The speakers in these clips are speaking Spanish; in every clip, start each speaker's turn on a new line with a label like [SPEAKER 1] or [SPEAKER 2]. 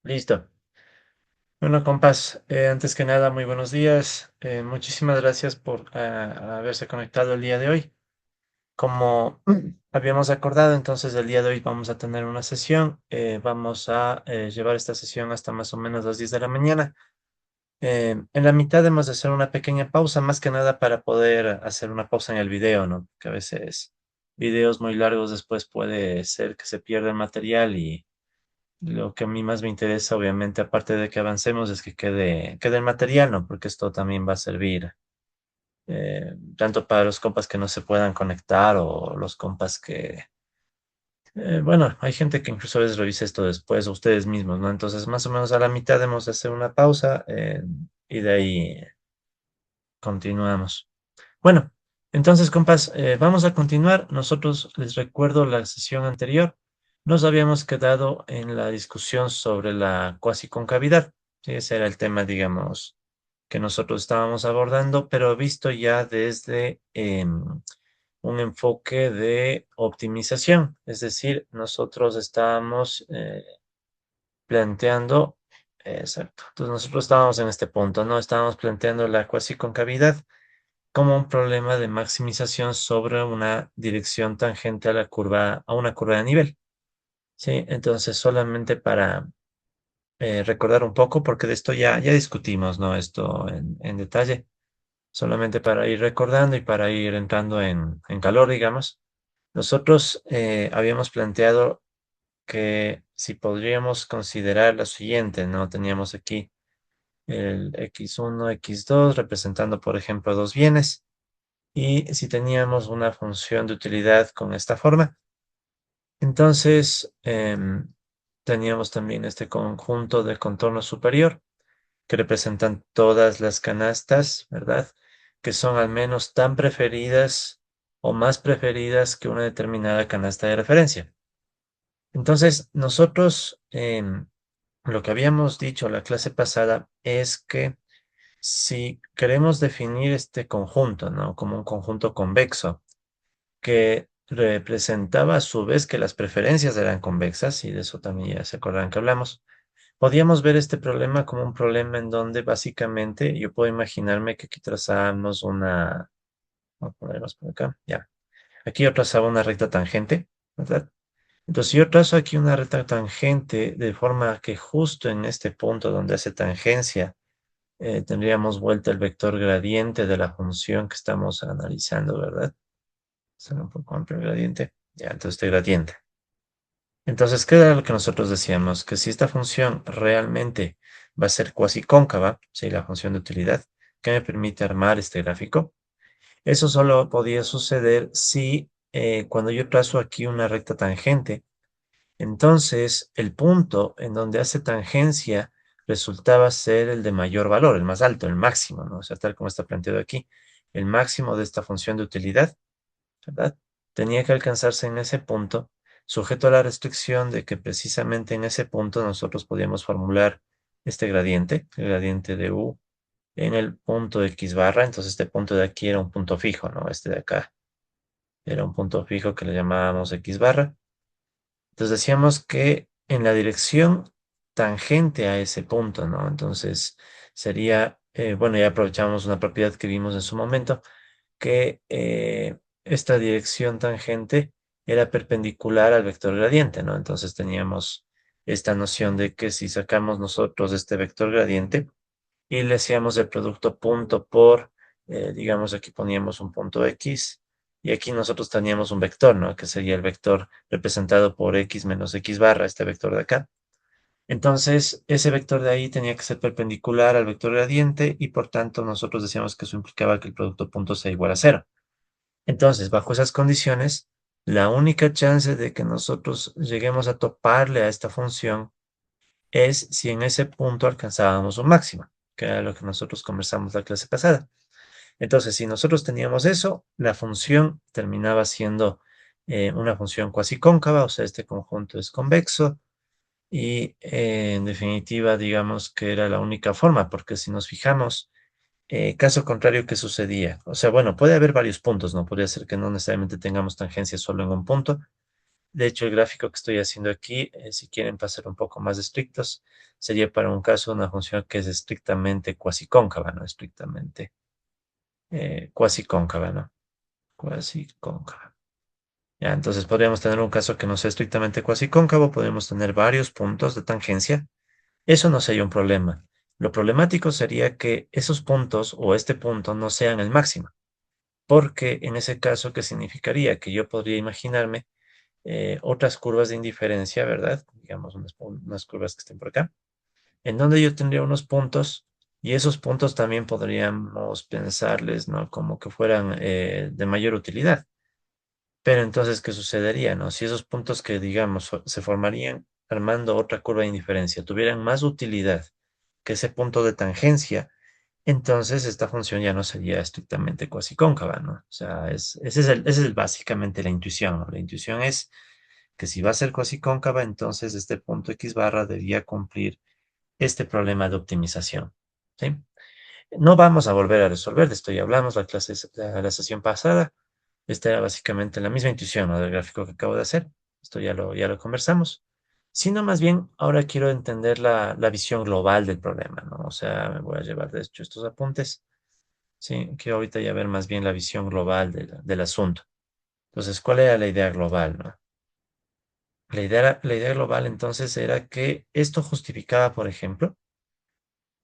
[SPEAKER 1] Listo. Bueno, compas, antes que nada, muy buenos días. Muchísimas gracias por haberse conectado el día de hoy. Como habíamos acordado, entonces el día de hoy vamos a tener una sesión. Vamos a llevar esta sesión hasta más o menos las 10 de la mañana. En la mitad hemos de hacer una pequeña pausa, más que nada para poder hacer una pausa en el video, ¿no? Que a veces videos muy largos después puede ser que se pierda el material y lo que a mí más me interesa, obviamente, aparte de que avancemos, es que quede el material, ¿no? Porque esto también va a servir tanto para los compas que no se puedan conectar o los compas bueno, hay gente que incluso a veces revisa esto después, o ustedes mismos, ¿no? Entonces, más o menos a la mitad debemos de hacer una pausa y de ahí continuamos. Bueno, entonces, compas, vamos a continuar. Nosotros les recuerdo la sesión anterior. Nos habíamos quedado en la discusión sobre la cuasiconcavidad. Sí, ese era el tema, digamos, que nosotros estábamos abordando, pero visto ya desde un enfoque de optimización. Es decir, nosotros estábamos planteando, exacto. Entonces, nosotros estábamos en este punto, ¿no? Estábamos planteando la cuasiconcavidad como un problema de maximización sobre una dirección tangente a a una curva de nivel. Sí, entonces solamente para recordar un poco, porque de esto ya discutimos, ¿no? Esto en detalle, solamente para ir recordando y para ir entrando en calor, digamos. Nosotros habíamos planteado que si podríamos considerar lo siguiente, ¿no? Teníamos aquí el x1, x2, representando, por ejemplo, dos bienes. Y si teníamos una función de utilidad con esta forma, entonces teníamos también este conjunto de contorno superior que representan todas las canastas, ¿verdad? Que son al menos tan preferidas o más preferidas que una determinada canasta de referencia. Entonces, nosotros lo que habíamos dicho la clase pasada es que si queremos definir este conjunto, ¿no? Como un conjunto convexo, que representaba a su vez que las preferencias eran convexas, y de eso también ya se acordarán que hablamos. Podíamos ver este problema como un problema en donde básicamente yo puedo imaginarme que aquí trazamos vamos a ponernos por acá, ya. Aquí yo trazaba una recta tangente, ¿verdad? Entonces, si yo trazo aquí una recta tangente de forma que justo en este punto donde hace tangencia, tendríamos vuelta el vector gradiente de la función que estamos analizando, ¿verdad? Será un poco amplio el gradiente. Ya, entonces este gradiente. Entonces, ¿qué era lo que nosotros decíamos? Que si esta función realmente va a ser cuasi cóncava, si la función de utilidad, que me permite armar este gráfico, eso solo podía suceder si cuando yo trazo aquí una recta tangente, entonces el punto en donde hace tangencia resultaba ser el de mayor valor, el más alto, el máximo, ¿no? O sea, tal como está planteado aquí, el máximo de esta función de utilidad, ¿verdad? Tenía que alcanzarse en ese punto, sujeto a la restricción de que precisamente en ese punto nosotros podíamos formular este gradiente, el gradiente de U, en el punto X barra. Entonces este punto de aquí era un punto fijo, ¿no? Este de acá era un punto fijo que le llamábamos X barra. Entonces decíamos que en la dirección tangente a ese punto, ¿no? Entonces sería, bueno, ya aprovechamos una propiedad que vimos en su momento, que esta dirección tangente era perpendicular al vector gradiente, ¿no? Entonces teníamos esta noción de que si sacamos nosotros este vector gradiente y le hacíamos el producto punto por, digamos, aquí poníamos un punto X y aquí nosotros teníamos un vector, ¿no? Que sería el vector representado por X menos X barra, este vector de acá. Entonces, ese vector de ahí tenía que ser perpendicular al vector gradiente y por tanto nosotros decíamos que eso implicaba que el producto punto sea igual a cero. Entonces, bajo esas condiciones, la única chance de que nosotros lleguemos a toparle a esta función es si en ese punto alcanzábamos un máximo, que era lo que nosotros conversamos la clase pasada. Entonces, si nosotros teníamos eso, la función terminaba siendo una función cuasi cóncava, o sea, este conjunto es convexo, y en definitiva, digamos que era la única forma, porque si nos fijamos, caso contrario, ¿qué sucedía? O sea, bueno, puede haber varios puntos, ¿no? Podría ser que no necesariamente tengamos tangencia solo en un punto, De hecho, el gráfico que estoy haciendo aquí, si quieren pasar un poco más estrictos, sería para un caso una función que es estrictamente cuasicóncava, ¿no? Estrictamente cuasicóncava, ¿no? Cuasicóncava. Ya, entonces podríamos tener un caso que no sea estrictamente cuasicóncavo, podríamos tener varios puntos de tangencia. Eso no sería un problema. Lo problemático sería que esos puntos o este punto no sean el máximo, porque en ese caso, ¿qué significaría? Que yo podría imaginarme otras curvas de indiferencia, ¿verdad? Digamos unas curvas que estén por acá, en donde yo tendría unos puntos y esos puntos también podríamos pensarles, ¿no? Como que fueran de mayor utilidad. Pero entonces, ¿qué sucedería, no? Si esos puntos que, digamos, se formarían armando otra curva de indiferencia tuvieran más utilidad que ese punto de tangencia, entonces esta función ya no sería estrictamente cuasicóncava, ¿no? O sea, ese es básicamente la intuición, ¿no? La intuición es que si va a ser cuasicóncava, entonces este punto x barra debía cumplir este problema de optimización, ¿sí? No vamos a volver a resolver, de esto ya hablamos la sesión pasada. Esta era básicamente la misma intuición, ¿no? Del gráfico que acabo de hacer. Esto ya lo conversamos. Sino más bien, ahora quiero entender la visión global del problema, ¿no? O sea, me voy a llevar de hecho estos apuntes. Sí, quiero ahorita ya ver más bien la visión global del asunto. Entonces, ¿cuál era la idea global, no? La idea global entonces era que esto justificaba, por ejemplo,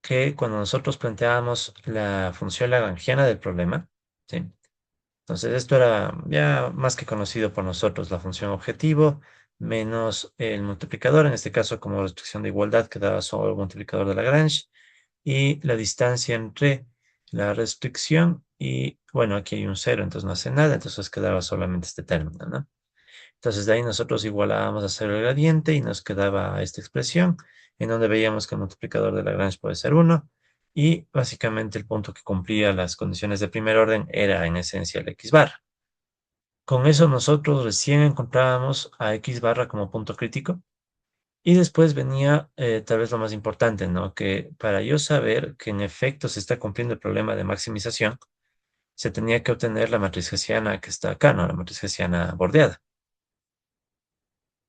[SPEAKER 1] que cuando nosotros planteábamos la función lagrangiana del problema, ¿sí? Entonces esto era ya más que conocido por nosotros, la función objetivo menos el multiplicador, en este caso como restricción de igualdad quedaba solo el multiplicador de Lagrange y la distancia entre la restricción y, bueno, aquí hay un cero, entonces no hace nada, entonces quedaba solamente este término, ¿no? Entonces de ahí nosotros igualábamos a cero el gradiente y nos quedaba esta expresión en donde veíamos que el multiplicador de Lagrange puede ser 1 y básicamente el punto que cumplía las condiciones de primer orden era en esencia el x bar. Con eso nosotros recién encontrábamos a x barra como punto crítico y después venía tal vez lo más importante, ¿no? Que para yo saber que en efecto se está cumpliendo el problema de maximización, se tenía que obtener la matriz hessiana que está acá, ¿no? La matriz hessiana bordeada.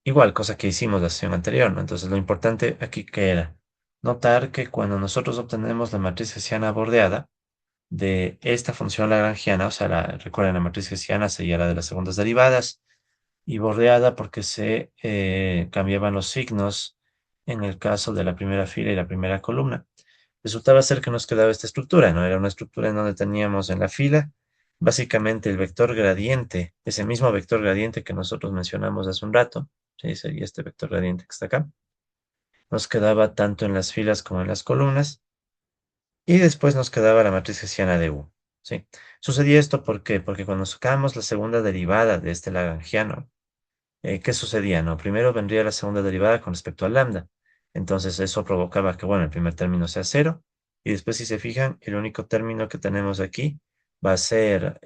[SPEAKER 1] Igual, cosa que hicimos la sesión anterior, ¿no? Entonces, lo importante aquí que era notar que cuando nosotros obtenemos la matriz hessiana bordeada de esta función lagrangiana, o sea, recuerden, la matriz hessiana sería la de las segundas derivadas y bordeada porque se cambiaban los signos en el caso de la primera fila y la primera columna. Resultaba ser que nos quedaba esta estructura, ¿no? Era una estructura en donde teníamos en la fila básicamente el vector gradiente, ese mismo vector gradiente que nosotros mencionamos hace un rato, ¿sí? Sería este vector gradiente que está acá. Nos quedaba tanto en las filas como en las columnas y después nos quedaba la matriz hessiana de U, ¿sí? Sucedía esto ¿por qué? Porque cuando sacábamos la segunda derivada de este lagrangiano, ¿qué sucedía, no? Primero vendría la segunda derivada con respecto al lambda. Entonces eso provocaba que, bueno, el primer término sea cero. Y después, si se fijan, el único término que tenemos aquí va a ser,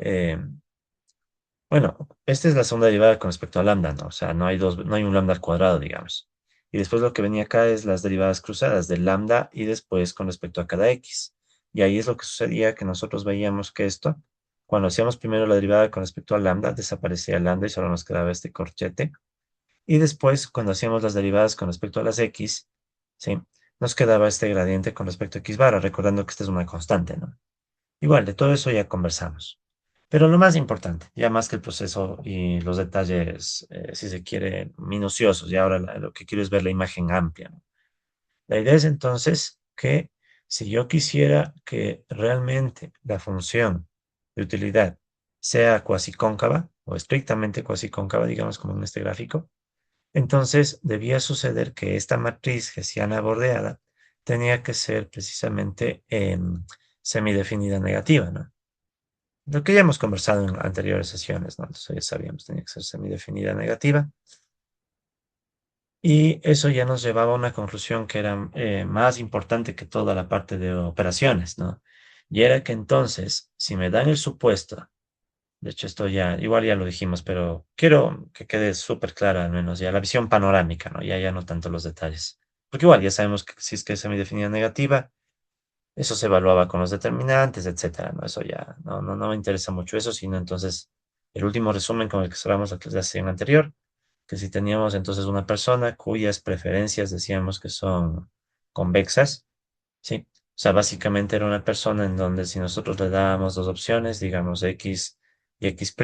[SPEAKER 1] bueno, esta es la segunda derivada con respecto al lambda, ¿no? O sea, no hay un lambda al cuadrado, digamos. Y después lo que venía acá es las derivadas cruzadas del lambda y después con respecto a cada x. Y ahí es lo que sucedía, que nosotros veíamos que esto, cuando hacíamos primero la derivada con respecto al lambda, desaparecía el lambda y solo nos quedaba este corchete. Y después, cuando hacíamos las derivadas con respecto a las x, ¿sí? Nos quedaba este gradiente con respecto a x barra, recordando que esta es una constante, ¿no? Igual, de todo eso ya conversamos. Pero lo más importante, ya más que el proceso y los detalles, si se quiere, minuciosos, y ahora lo que quiero es ver la imagen amplia, ¿no? La idea es entonces que si yo quisiera que realmente la función de utilidad sea cuasicóncava o estrictamente cuasicóncava, digamos como en este gráfico, entonces debía suceder que esta matriz hessiana bordeada tenía que ser precisamente semidefinida negativa, ¿no? Lo que ya hemos conversado en anteriores sesiones, ¿no? Entonces ya sabíamos, tenía que ser semidefinida negativa. Y eso ya nos llevaba a una conclusión que era más importante que toda la parte de operaciones, ¿no? Y era que entonces, si me dan el supuesto, de hecho esto ya, igual ya lo dijimos, pero quiero que quede súper clara al menos ya la visión panorámica, ¿no? Ya no tanto los detalles. Porque igual ya sabemos que si es que es semidefinida negativa, eso se evaluaba con los determinantes, etcétera, ¿no? Eso ya no me interesa mucho eso, sino entonces el último resumen con el que cerramos la clase anterior que si teníamos entonces una persona cuyas preferencias decíamos que son convexas, ¿sí? O sea, básicamente era una persona en donde si nosotros le dábamos dos opciones, digamos X y X',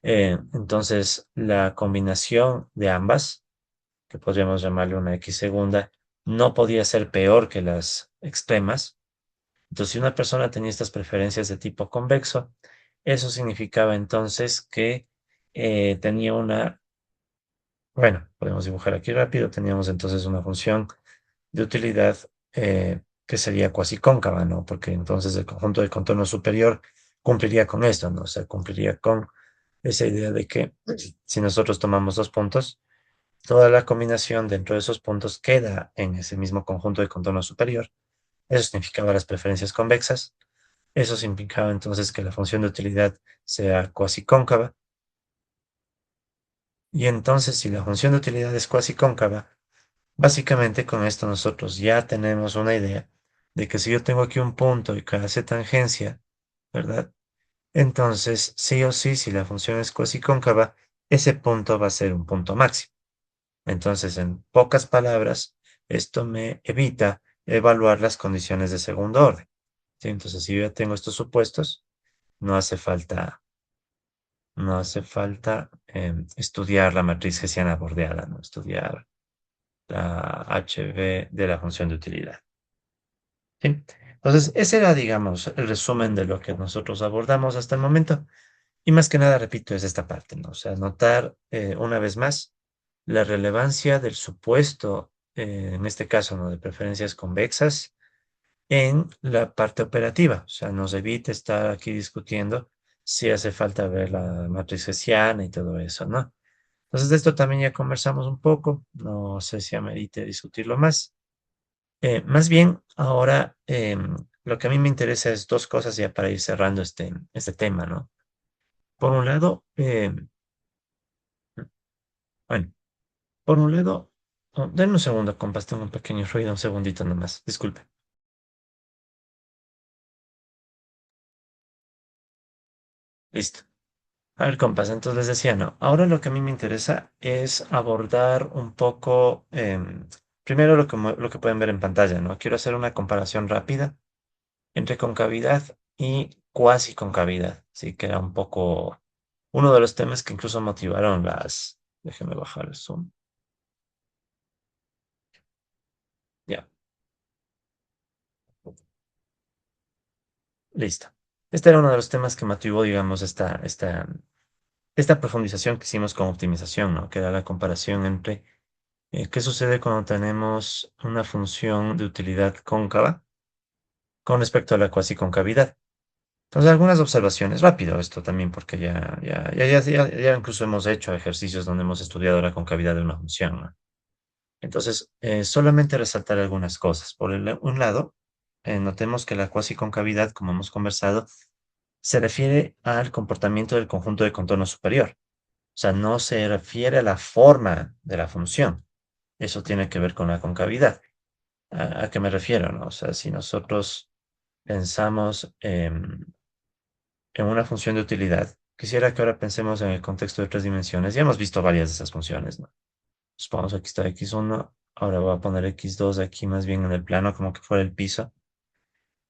[SPEAKER 1] entonces la combinación de ambas, que podríamos llamarle una X segunda, no podía ser peor que las extremas. Entonces, si una persona tenía estas preferencias de tipo convexo, eso significaba entonces que tenía una, bueno, podemos dibujar aquí rápido, teníamos entonces una función de utilidad que sería cuasi cóncava, ¿no? Porque entonces el conjunto de contorno superior cumpliría con esto, ¿no? O sea, cumpliría con esa idea de que si nosotros tomamos dos puntos, toda la combinación dentro de esos puntos queda en ese mismo conjunto de contorno superior. Eso significaba las preferencias convexas. Eso significaba entonces que la función de utilidad sea cuasi cóncava. Y entonces, si la función de utilidad es cuasi cóncava, básicamente con esto nosotros ya tenemos una idea de que si yo tengo aquí un punto y que hace tangencia, ¿verdad? Entonces, sí o sí, si la función es cuasi cóncava, ese punto va a ser un punto máximo. Entonces, en pocas palabras, esto me evita evaluar las condiciones de segundo orden. ¿Sí? Entonces, si yo ya tengo estos supuestos, no hace falta, no hace falta estudiar la matriz hessiana bordeada, ¿no? Estudiar la HV de la función de utilidad. ¿Sí? Entonces, ese era, digamos, el resumen de lo que nosotros abordamos hasta el momento. Y más que nada, repito, es esta parte, ¿no? O sea, notar una vez más la relevancia del supuesto, en este caso, ¿no? De preferencias convexas en la parte operativa. O sea, nos evita estar aquí discutiendo si hace falta ver la matriz hessiana y todo eso, ¿no? Entonces, de esto también ya conversamos un poco. No sé si amerite discutirlo más. Más bien, ahora lo que a mí me interesa es dos cosas ya para ir cerrando este tema, ¿no? Por un lado, bueno, por un lado, oh, denme un segundo, compas, tengo un pequeño ruido, un segundito nomás, disculpe. Listo. A ver, compas, entonces les decía, no, ahora lo que a mí me interesa es abordar un poco, primero lo que pueden ver en pantalla, ¿no? Quiero hacer una comparación rápida entre concavidad y cuasi concavidad, sí, que era un poco uno de los temas que incluso motivaron déjenme bajar el zoom, ya, listo. Este era uno de los temas que motivó, digamos, esta profundización que hicimos con optimización, ¿no? Que era la comparación entre qué sucede cuando tenemos una función de utilidad cóncava con respecto a la cuasi concavidad. Entonces, algunas observaciones, rápido esto también, porque ya incluso hemos hecho ejercicios donde hemos estudiado la concavidad de una función, ¿no? Entonces, solamente resaltar algunas cosas. Un lado, notemos que la cuasi concavidad, como hemos conversado, se refiere al comportamiento del conjunto de contorno superior. O sea, no se refiere a la forma de la función. Eso tiene que ver con la concavidad. ¿A qué me refiero, no? O sea, si nosotros pensamos en una función de utilidad, quisiera que ahora pensemos en el contexto de tres dimensiones. Ya hemos visto varias de esas funciones, ¿no? Supongamos que aquí está x1, ahora voy a poner x2 aquí más bien en el plano como que fuera el piso.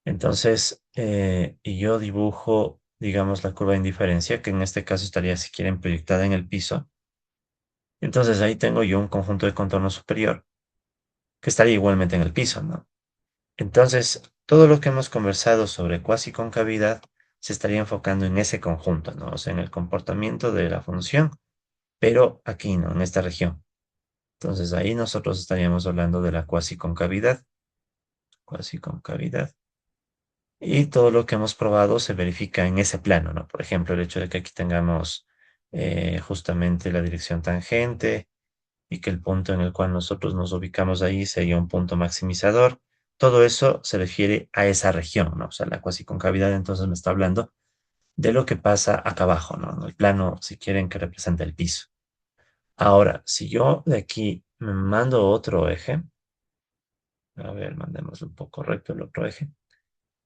[SPEAKER 1] Entonces, y yo dibujo, digamos, la curva de indiferencia, que en este caso estaría, si quieren, proyectada en el piso. Entonces ahí tengo yo un conjunto de contorno superior que estaría igualmente en el piso, ¿no? Entonces, todo lo que hemos conversado sobre cuasi concavidad se estaría enfocando en ese conjunto, ¿no? O sea, en el comportamiento de la función, pero aquí, ¿no? En esta región. Entonces ahí nosotros estaríamos hablando de la cuasi concavidad, cuasi concavidad. Y todo lo que hemos probado se verifica en ese plano, ¿no? Por ejemplo, el hecho de que aquí tengamos justamente la dirección tangente y que el punto en el cual nosotros nos ubicamos ahí sería un punto maximizador. Todo eso se refiere a esa región, ¿no? O sea, la cuasiconcavidad entonces me está hablando de lo que pasa acá abajo, ¿no? En el plano, si quieren, que representa el piso. Ahora, si yo de aquí me mando otro eje, a ver, mandemos un poco recto el otro eje.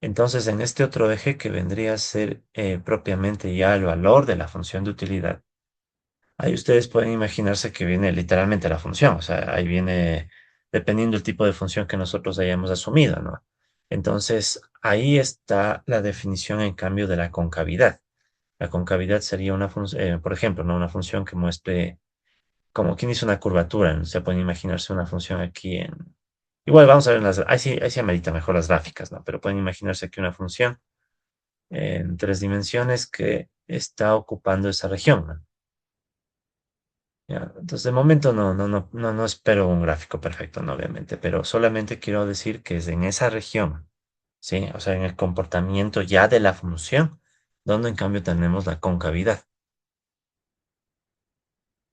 [SPEAKER 1] Entonces, en este otro eje que vendría a ser propiamente ya el valor de la función de utilidad, Ahí ustedes pueden imaginarse que viene literalmente la función, o sea, ahí viene dependiendo del tipo de función que nosotros hayamos asumido, ¿no? Entonces, ahí está la definición en cambio de la concavidad. La concavidad sería una función, por ejemplo, ¿no? Una función que muestre, como quien dice una curvatura, ¿no? Se pueden imaginarse una función aquí en... Igual vamos a ver las... Ahí sí amerita mejor las gráficas, ¿no? Pero pueden imaginarse aquí una función en 3 dimensiones que está ocupando esa región, ¿no? Ya, entonces, de momento no espero un gráfico perfecto, no, obviamente, pero solamente quiero decir que es en esa región, ¿sí? O sea, en el comportamiento ya de la función, donde en cambio tenemos la concavidad.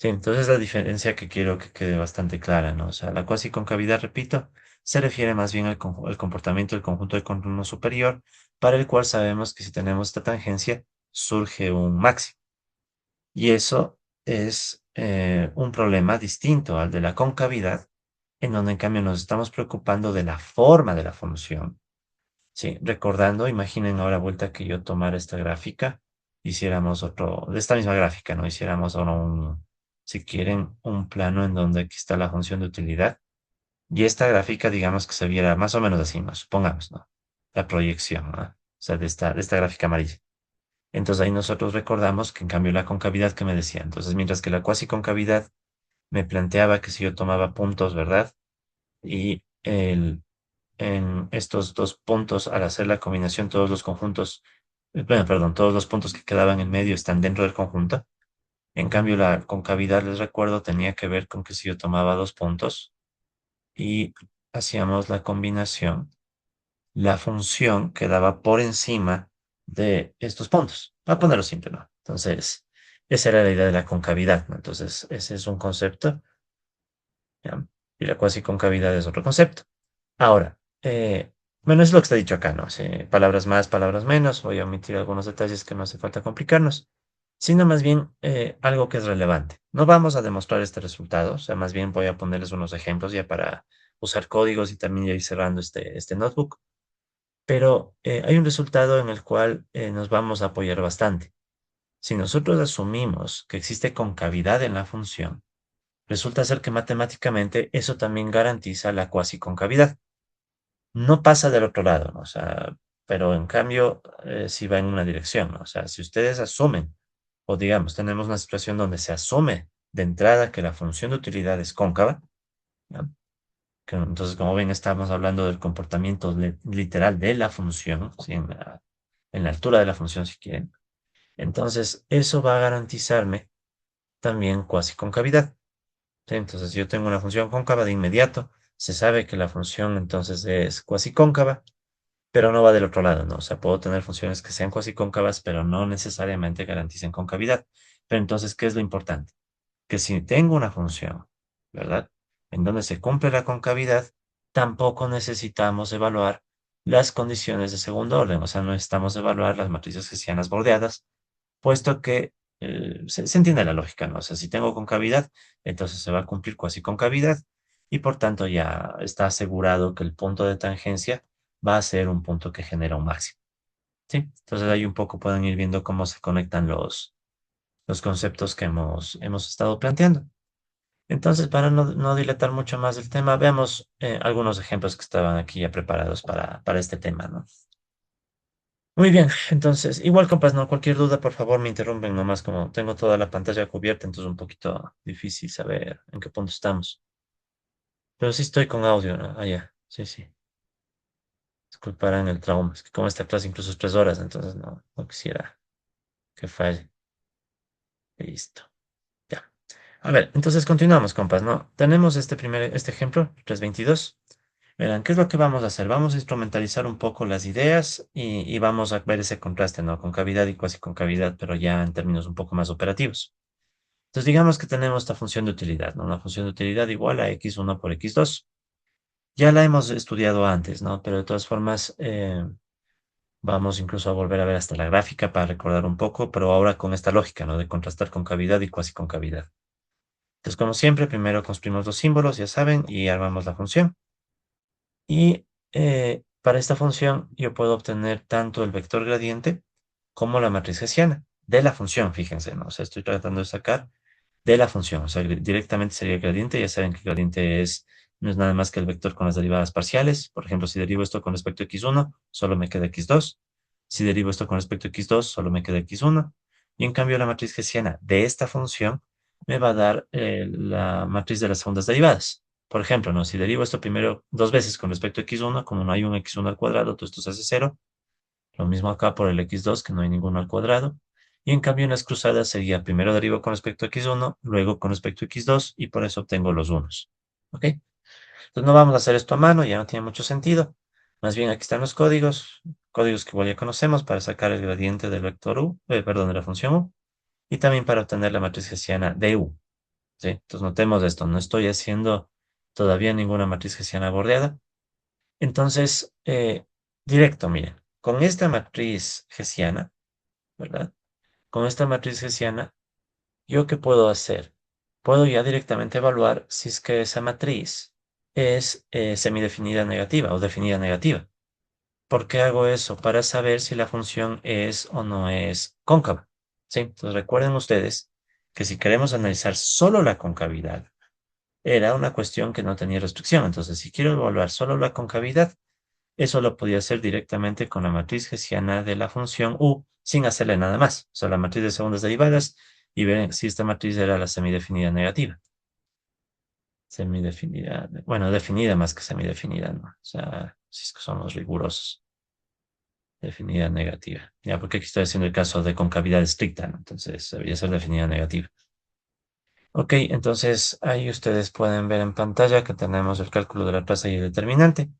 [SPEAKER 1] Sí, entonces la diferencia que quiero que quede bastante clara, ¿no? O sea, la cuasiconcavidad, repito, se refiere más bien al comportamiento del conjunto de contorno superior, para el cual sabemos que si tenemos esta tangencia, surge un máximo. Y eso es un problema distinto al de la concavidad, en donde en cambio nos estamos preocupando de la forma de la función. Sí, recordando, imaginen ahora vuelta que yo tomara esta gráfica, hiciéramos otro, de esta misma gráfica, ¿no? Hiciéramos ahora un, si quieren, un plano en donde aquí está la función de utilidad. Y esta gráfica, digamos que se viera más o menos así, ¿no? Supongamos, ¿no? La proyección, ¿no? O sea, de esta gráfica amarilla. Entonces ahí nosotros recordamos que en cambio la concavidad que me decía. Entonces, mientras que la cuasiconcavidad me planteaba que si yo tomaba puntos, ¿verdad? Y en estos dos puntos, al hacer la combinación, todos los conjuntos, bueno, perdón, todos los puntos que quedaban en medio están dentro del conjunto. En cambio, la concavidad, les recuerdo, tenía que ver con que si yo tomaba 2 puntos y hacíamos la combinación, la función quedaba por encima de estos puntos. Voy a ponerlo simple, ¿no? Entonces, esa era la idea de la concavidad, ¿no? Entonces, ese es un concepto, ¿ya? Y la cuasiconcavidad es otro concepto. Ahora, bueno, es lo que está dicho acá, ¿no? Sí, palabras más, palabras menos. Voy a omitir algunos detalles que no hace falta complicarnos, sino más bien algo que es relevante. No vamos a demostrar este resultado, o sea, más bien voy a ponerles unos ejemplos ya para usar códigos y también ya ir cerrando este notebook. Pero hay un resultado en el cual nos vamos a apoyar bastante. Si nosotros asumimos que existe concavidad en la función, resulta ser que matemáticamente eso también garantiza la cuasiconcavidad. No pasa del otro lado, ¿no? O sea, pero en cambio sí va en una dirección, ¿no? O sea, si ustedes asumen, o digamos, tenemos una situación donde se asume de entrada que la función de utilidad es cóncava, ¿ya? Entonces, como ven, estamos hablando del comportamiento literal de la función, ¿sí? En la altura de la función, si quieren. Entonces, eso va a garantizarme también cuasi concavidad. ¿Sí? Entonces, si yo tengo una función cóncava de inmediato, se sabe que la función entonces es cuasi cóncava, pero no va del otro lado, ¿no? O sea, puedo tener funciones que sean cuasi cóncavas, pero no necesariamente garanticen concavidad. Pero entonces, ¿qué es lo importante? Que si tengo una función, ¿verdad? En donde se cumple la concavidad, tampoco necesitamos evaluar las condiciones de segundo orden, o sea, no necesitamos evaluar las matrices hessianas bordeadas, puesto que se entiende la lógica, ¿no? O sea, si tengo concavidad, entonces se va a cumplir cuasi concavidad y por tanto ya está asegurado que el punto de tangencia va a ser un punto que genera un máximo, ¿sí? Entonces ahí un poco pueden ir viendo cómo se conectan los conceptos que hemos estado planteando. Entonces, para no dilatar mucho más el tema, veamos algunos ejemplos que estaban aquí ya preparados para este tema, ¿no? Muy bien, entonces, igual compas, ¿no? Cualquier duda, por favor, me interrumpen nomás, como tengo toda la pantalla cubierta, entonces un poquito difícil saber en qué punto estamos. Pero sí estoy con audio, ¿no? Ah, ya, sí, sí. Disculparán el trauma, es que como esta clase incluso es 3 horas, entonces no quisiera que falle. Listo, ya. A ver, entonces continuamos, compas, ¿no? Tenemos este ejemplo, 322. Verán, ¿qué es lo que vamos a hacer? Vamos a instrumentalizar un poco las ideas y vamos a ver ese contraste, ¿no? Concavidad y cuasi concavidad, pero ya en términos un poco más operativos. Entonces, digamos que tenemos esta función de utilidad, ¿no? Una función de utilidad igual a x1 por x2. Ya la hemos estudiado antes, ¿no? Pero de todas formas, vamos incluso a volver a ver hasta la gráfica para recordar un poco, pero ahora con esta lógica, ¿no? De contrastar concavidad y cuasi concavidad. Entonces, como siempre, primero construimos los símbolos, ya saben, y armamos la función. Y para esta función yo puedo obtener tanto el vector gradiente como la matriz hessiana de la función, fíjense, ¿no? O sea, estoy tratando de sacar de la función. O sea, directamente sería el gradiente. Ya saben que el gradiente no es nada más que el vector con las derivadas parciales. Por ejemplo, si derivo esto con respecto a x1, solo me queda x2. Si derivo esto con respecto a x2, solo me queda x1. Y en cambio, la matriz hessiana de esta función me va a dar la matriz de las segundas derivadas. Por ejemplo, ¿no? Si derivo esto primero dos veces con respecto a x1, como no hay un x1 al cuadrado, todo esto se hace cero. Lo mismo acá por el x2, que no hay ninguno al cuadrado. Y en cambio en las cruzadas sería primero derivo con respecto a x1, luego con respecto a x2, y por eso obtengo los unos. ¿Ok? Entonces no vamos a hacer esto a mano, ya no tiene mucho sentido. Más bien aquí están los códigos que igual ya conocemos para sacar el gradiente del vector u, perdón, de la función u, y también para obtener la matriz hessiana de u. ¿Sí? Entonces notemos esto, no estoy haciendo todavía ninguna matriz hessiana bordeada. Entonces, directo, miren, con esta matriz hessiana, ¿verdad? Con esta matriz hessiana, ¿yo qué puedo hacer? Puedo ya directamente evaluar si es que esa matriz es semidefinida negativa o definida negativa. ¿Por qué hago eso? Para saber si la función es o no es cóncava. ¿Sí? Entonces recuerden ustedes que si queremos analizar solo la concavidad, era una cuestión que no tenía restricción. Entonces, si quiero evaluar solo la concavidad, eso lo podía hacer directamente con la matriz hessiana de la función u sin hacerle nada más. O sea, la matriz de segundas derivadas y ver si esta matriz era la semidefinida negativa. Semidefinida, bueno, definida más que semidefinida, ¿no? O sea, si es que somos rigurosos. Definida negativa. Ya, porque aquí estoy haciendo el caso de concavidad estricta, ¿no? Entonces, debería ser definida negativa. Ok, entonces ahí ustedes pueden ver en pantalla que tenemos el cálculo de la traza y el determinante.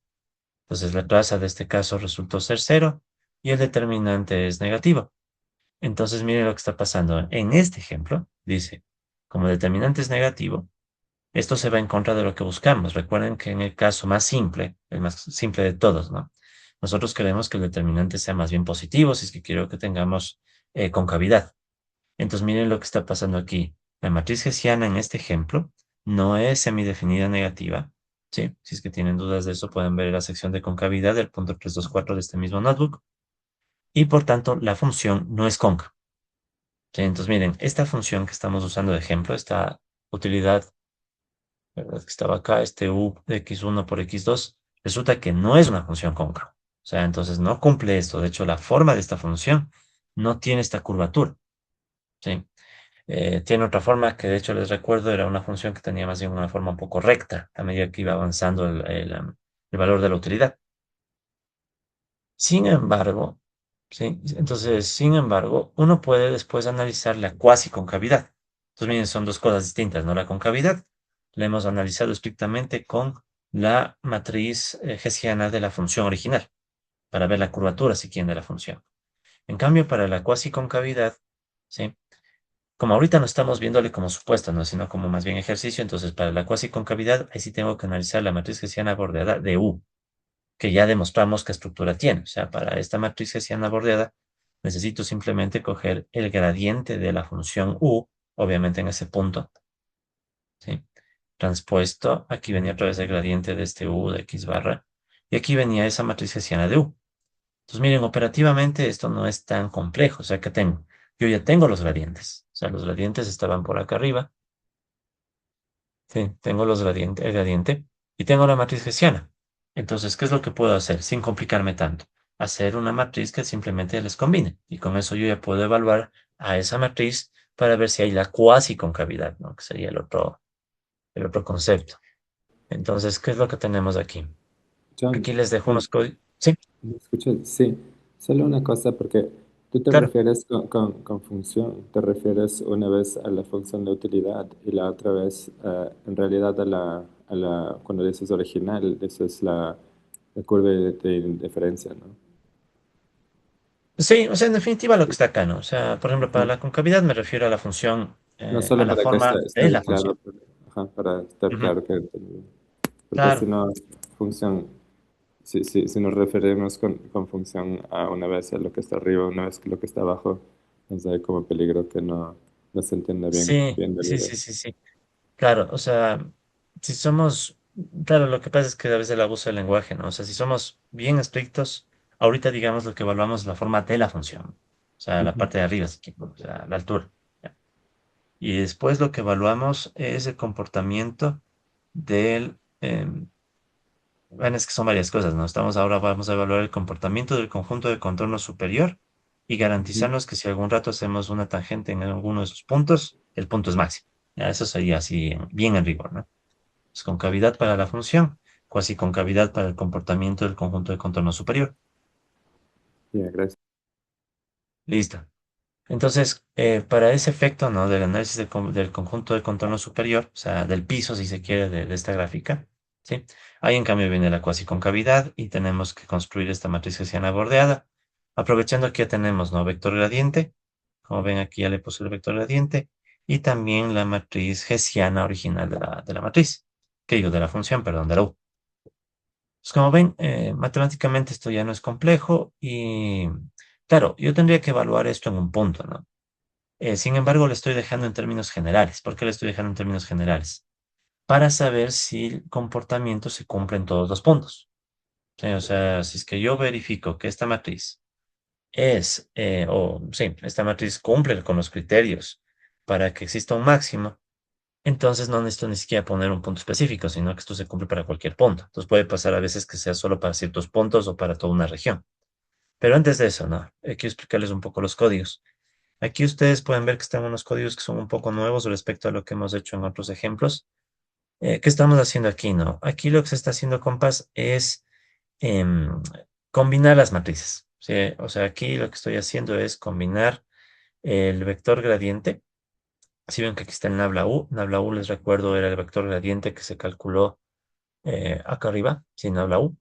[SPEAKER 1] Entonces la traza de este caso resultó ser cero y el determinante es negativo. Entonces miren lo que está pasando. En este ejemplo, dice, como el determinante es negativo, esto se va en contra de lo que buscamos. Recuerden que en el caso más simple, el más simple de todos, ¿no? Nosotros queremos que el determinante sea más bien positivo, si es que quiero que tengamos concavidad. Entonces miren lo que está pasando aquí. La matriz hessiana en este ejemplo no es semidefinida negativa. ¿Sí? Si es que tienen dudas de eso, pueden ver la sección de concavidad del punto 324 de este mismo notebook. Y por tanto, la función no es cóncava. ¿Sí? Entonces miren, esta función que estamos usando de ejemplo, esta utilidad, ¿verdad? Que estaba acá, este u de x1 por x2, resulta que no es una función cóncava. O sea, entonces no cumple esto. De hecho, la forma de esta función no tiene esta curvatura. ¿Sí? Tiene otra forma que de hecho les recuerdo era una función que tenía más bien una forma un poco recta a medida que iba avanzando el valor de la utilidad. Sin embargo, ¿sí? Entonces, sin embargo, uno puede después analizar la cuasi concavidad. Entonces, miren, son dos cosas distintas, ¿no? La concavidad la hemos analizado estrictamente con la matriz hessiana de la función original, para ver la curvatura, si quieren, de la función. En cambio, para la cuasi concavidad, ¿sí? Como ahorita no estamos viéndole como supuesto, ¿no? Sino como más bien ejercicio, entonces para la cuasi concavidad, ahí sí tengo que analizar la matriz hessiana bordeada de U, que ya demostramos qué estructura tiene. O sea, para esta matriz hessiana bordeada, necesito simplemente coger el gradiente de la función U, obviamente en ese punto, ¿sí? Transpuesto, aquí venía otra vez el gradiente de este U de X barra, y aquí venía esa matriz hessiana de U. Entonces, miren, operativamente esto no es tan complejo. O sea, que tengo? Yo ya tengo los gradientes. O sea, los gradientes estaban por acá arriba. Sí, tengo el gradiente y tengo la matriz hessiana. Entonces, ¿qué es lo que puedo hacer sin complicarme tanto? Hacer una matriz que simplemente les combine. Y con eso yo ya puedo evaluar a esa matriz para ver si hay la cuasi concavidad, ¿no? Que sería el otro concepto. Entonces, ¿qué es lo que tenemos aquí?
[SPEAKER 2] John,
[SPEAKER 1] Aquí les dejo
[SPEAKER 2] John,
[SPEAKER 1] unos códigos. Sí,
[SPEAKER 2] ¿me escuchas? Sí, solo una cosa, porque tú te
[SPEAKER 1] claro.
[SPEAKER 2] refieres con función, te refieres una vez a la función de utilidad y la otra vez en realidad cuando dices original, dices la curva de indiferencia, ¿no?
[SPEAKER 1] Sí, o sea, en definitiva lo que está acá, ¿no? O sea, por ejemplo, para
[SPEAKER 2] Ujú.
[SPEAKER 1] la concavidad me refiero a la función,
[SPEAKER 2] No
[SPEAKER 1] a
[SPEAKER 2] solo
[SPEAKER 1] la
[SPEAKER 2] para que
[SPEAKER 1] forma de
[SPEAKER 2] esté
[SPEAKER 1] la función.
[SPEAKER 2] claro, ajá, para estar
[SPEAKER 1] Ujú,
[SPEAKER 2] claro porque si
[SPEAKER 1] claro.
[SPEAKER 2] no, función, si nos referimos con función a una vez a lo que está arriba, una vez que lo que está abajo, nos da como peligro que no se entienda
[SPEAKER 1] Sí,
[SPEAKER 2] bien de la
[SPEAKER 1] sí,
[SPEAKER 2] idea.
[SPEAKER 1] sí, sí, sí. Claro, o sea, si somos, claro, lo que pasa es que a veces el abuso del lenguaje, ¿no? O sea, si somos bien estrictos, ahorita digamos lo que evaluamos es la forma de la función, o sea, la
[SPEAKER 2] Ujú.
[SPEAKER 1] parte de arriba, si quieren, o sea, la altura. ¿Ya? Y después lo que evaluamos es el comportamiento del, bueno, es que son varias cosas, ¿no? Ahora vamos a evaluar el comportamiento del conjunto de contorno superior y
[SPEAKER 2] Ujú.
[SPEAKER 1] garantizarnos que si algún rato hacemos una tangente en alguno de esos puntos, el punto es máximo. Ya, eso sería así, bien en rigor, ¿no? Es concavidad para la función, cuasi concavidad para el comportamiento del conjunto de contorno superior.
[SPEAKER 2] Ya, gracias.
[SPEAKER 1] Listo. Entonces, para ese efecto, ¿no? Del análisis del conjunto del contorno superior, o sea, del piso, si se quiere, de esta gráfica, ¿sí? Ahí, en cambio, viene la cuasiconcavidad y tenemos que construir esta matriz hessiana bordeada. Aprovechando que ya tenemos, ¿no? Vector gradiente. Como ven, aquí ya le puse el vector gradiente. Y también la matriz hessiana original de la matriz. Que digo, de la función, perdón, de la U. Pues como ven, matemáticamente esto ya no es complejo y, claro, yo tendría que evaluar esto en un punto, ¿no? Sin embargo, le estoy dejando en términos generales. ¿Por qué le estoy dejando en términos generales? Para saber si el comportamiento se cumple en todos los puntos. ¿Sí? O sea, si es que yo verifico que esta matriz sí, esta matriz cumple con los criterios para que exista un máximo, entonces no necesito ni siquiera poner un punto específico, sino que esto se cumple para cualquier punto. Entonces puede pasar a veces que sea solo para ciertos puntos o para toda una región. Pero antes de eso, no, quiero explicarles un poco los códigos. Aquí ustedes pueden ver que están unos códigos que son un poco nuevos respecto a lo que hemos hecho en otros ejemplos. ¿Qué estamos haciendo aquí? No, aquí lo que se está haciendo, compas, es em, combinar las matrices. ¿Sí? O sea, aquí lo que estoy haciendo es combinar el vector gradiente. Si ven que aquí está el nabla U, les recuerdo, era el vector gradiente que se calculó acá arriba, sin nabla U.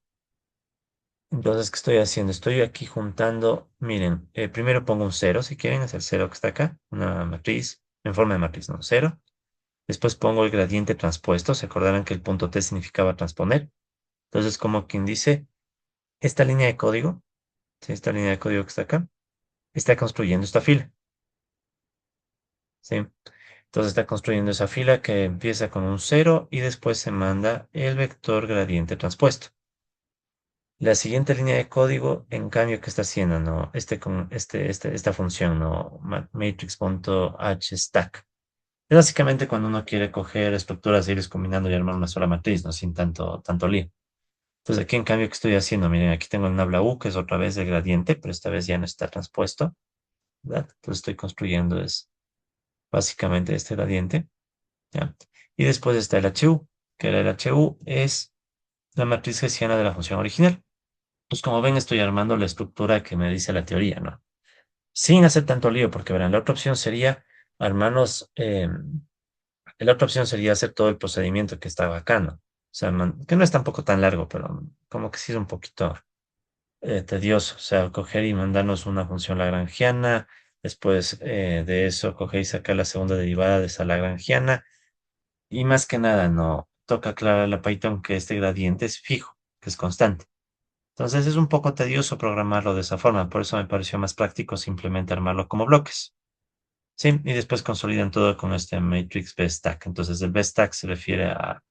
[SPEAKER 1] Entonces, ¿qué estoy haciendo? Estoy aquí juntando, miren, primero pongo un cero, si quieren, es el cero que está acá, una matriz, en forma de matriz, ¿no? Cero. Después pongo el gradiente transpuesto, se acordarán que el punto T significaba transponer. Entonces, como quien dice, esta línea de código, ¿sí? Esta línea de código que está acá, está construyendo esta fila, ¿sí? Entonces está construyendo esa fila que empieza con un cero y después se manda el vector gradiente transpuesto. La siguiente línea de código, en cambio, ¿qué está haciendo? ¿No? Esta función, ¿no? Matrix.hstack. Es básicamente cuando uno quiere coger estructuras e irles combinando y armar una sola matriz, ¿no? Sin tanto lío. Entonces, aquí, en cambio, ¿qué estoy haciendo? Miren, aquí tengo el nabla U, que es otra vez el gradiente, pero esta vez ya no está transpuesto, ¿verdad? Entonces, estoy construyendo es básicamente este gradiente, ¿ya? Y después está el HU, que el HU es la matriz hessiana de la función original. Pues como ven, estoy armando la estructura que me dice la teoría, ¿no? Sin hacer tanto lío, porque verán, la otra opción sería armarnos, la otra opción sería hacer todo el procedimiento que está bacano. O sea, que no es tampoco tan largo, pero como que sí es un poquito tedioso. O sea, coger y mandarnos una función lagrangiana, después de eso coger y sacar la segunda derivada de esa lagrangiana, y más que nada, no toca aclarar a Python que este gradiente es fijo, que es constante. Entonces es un poco tedioso programarlo de esa forma, por eso me pareció más práctico simplemente armarlo como bloques. Sí, y después consolidan todo con este matrix BStack. Entonces el BStack se refiere a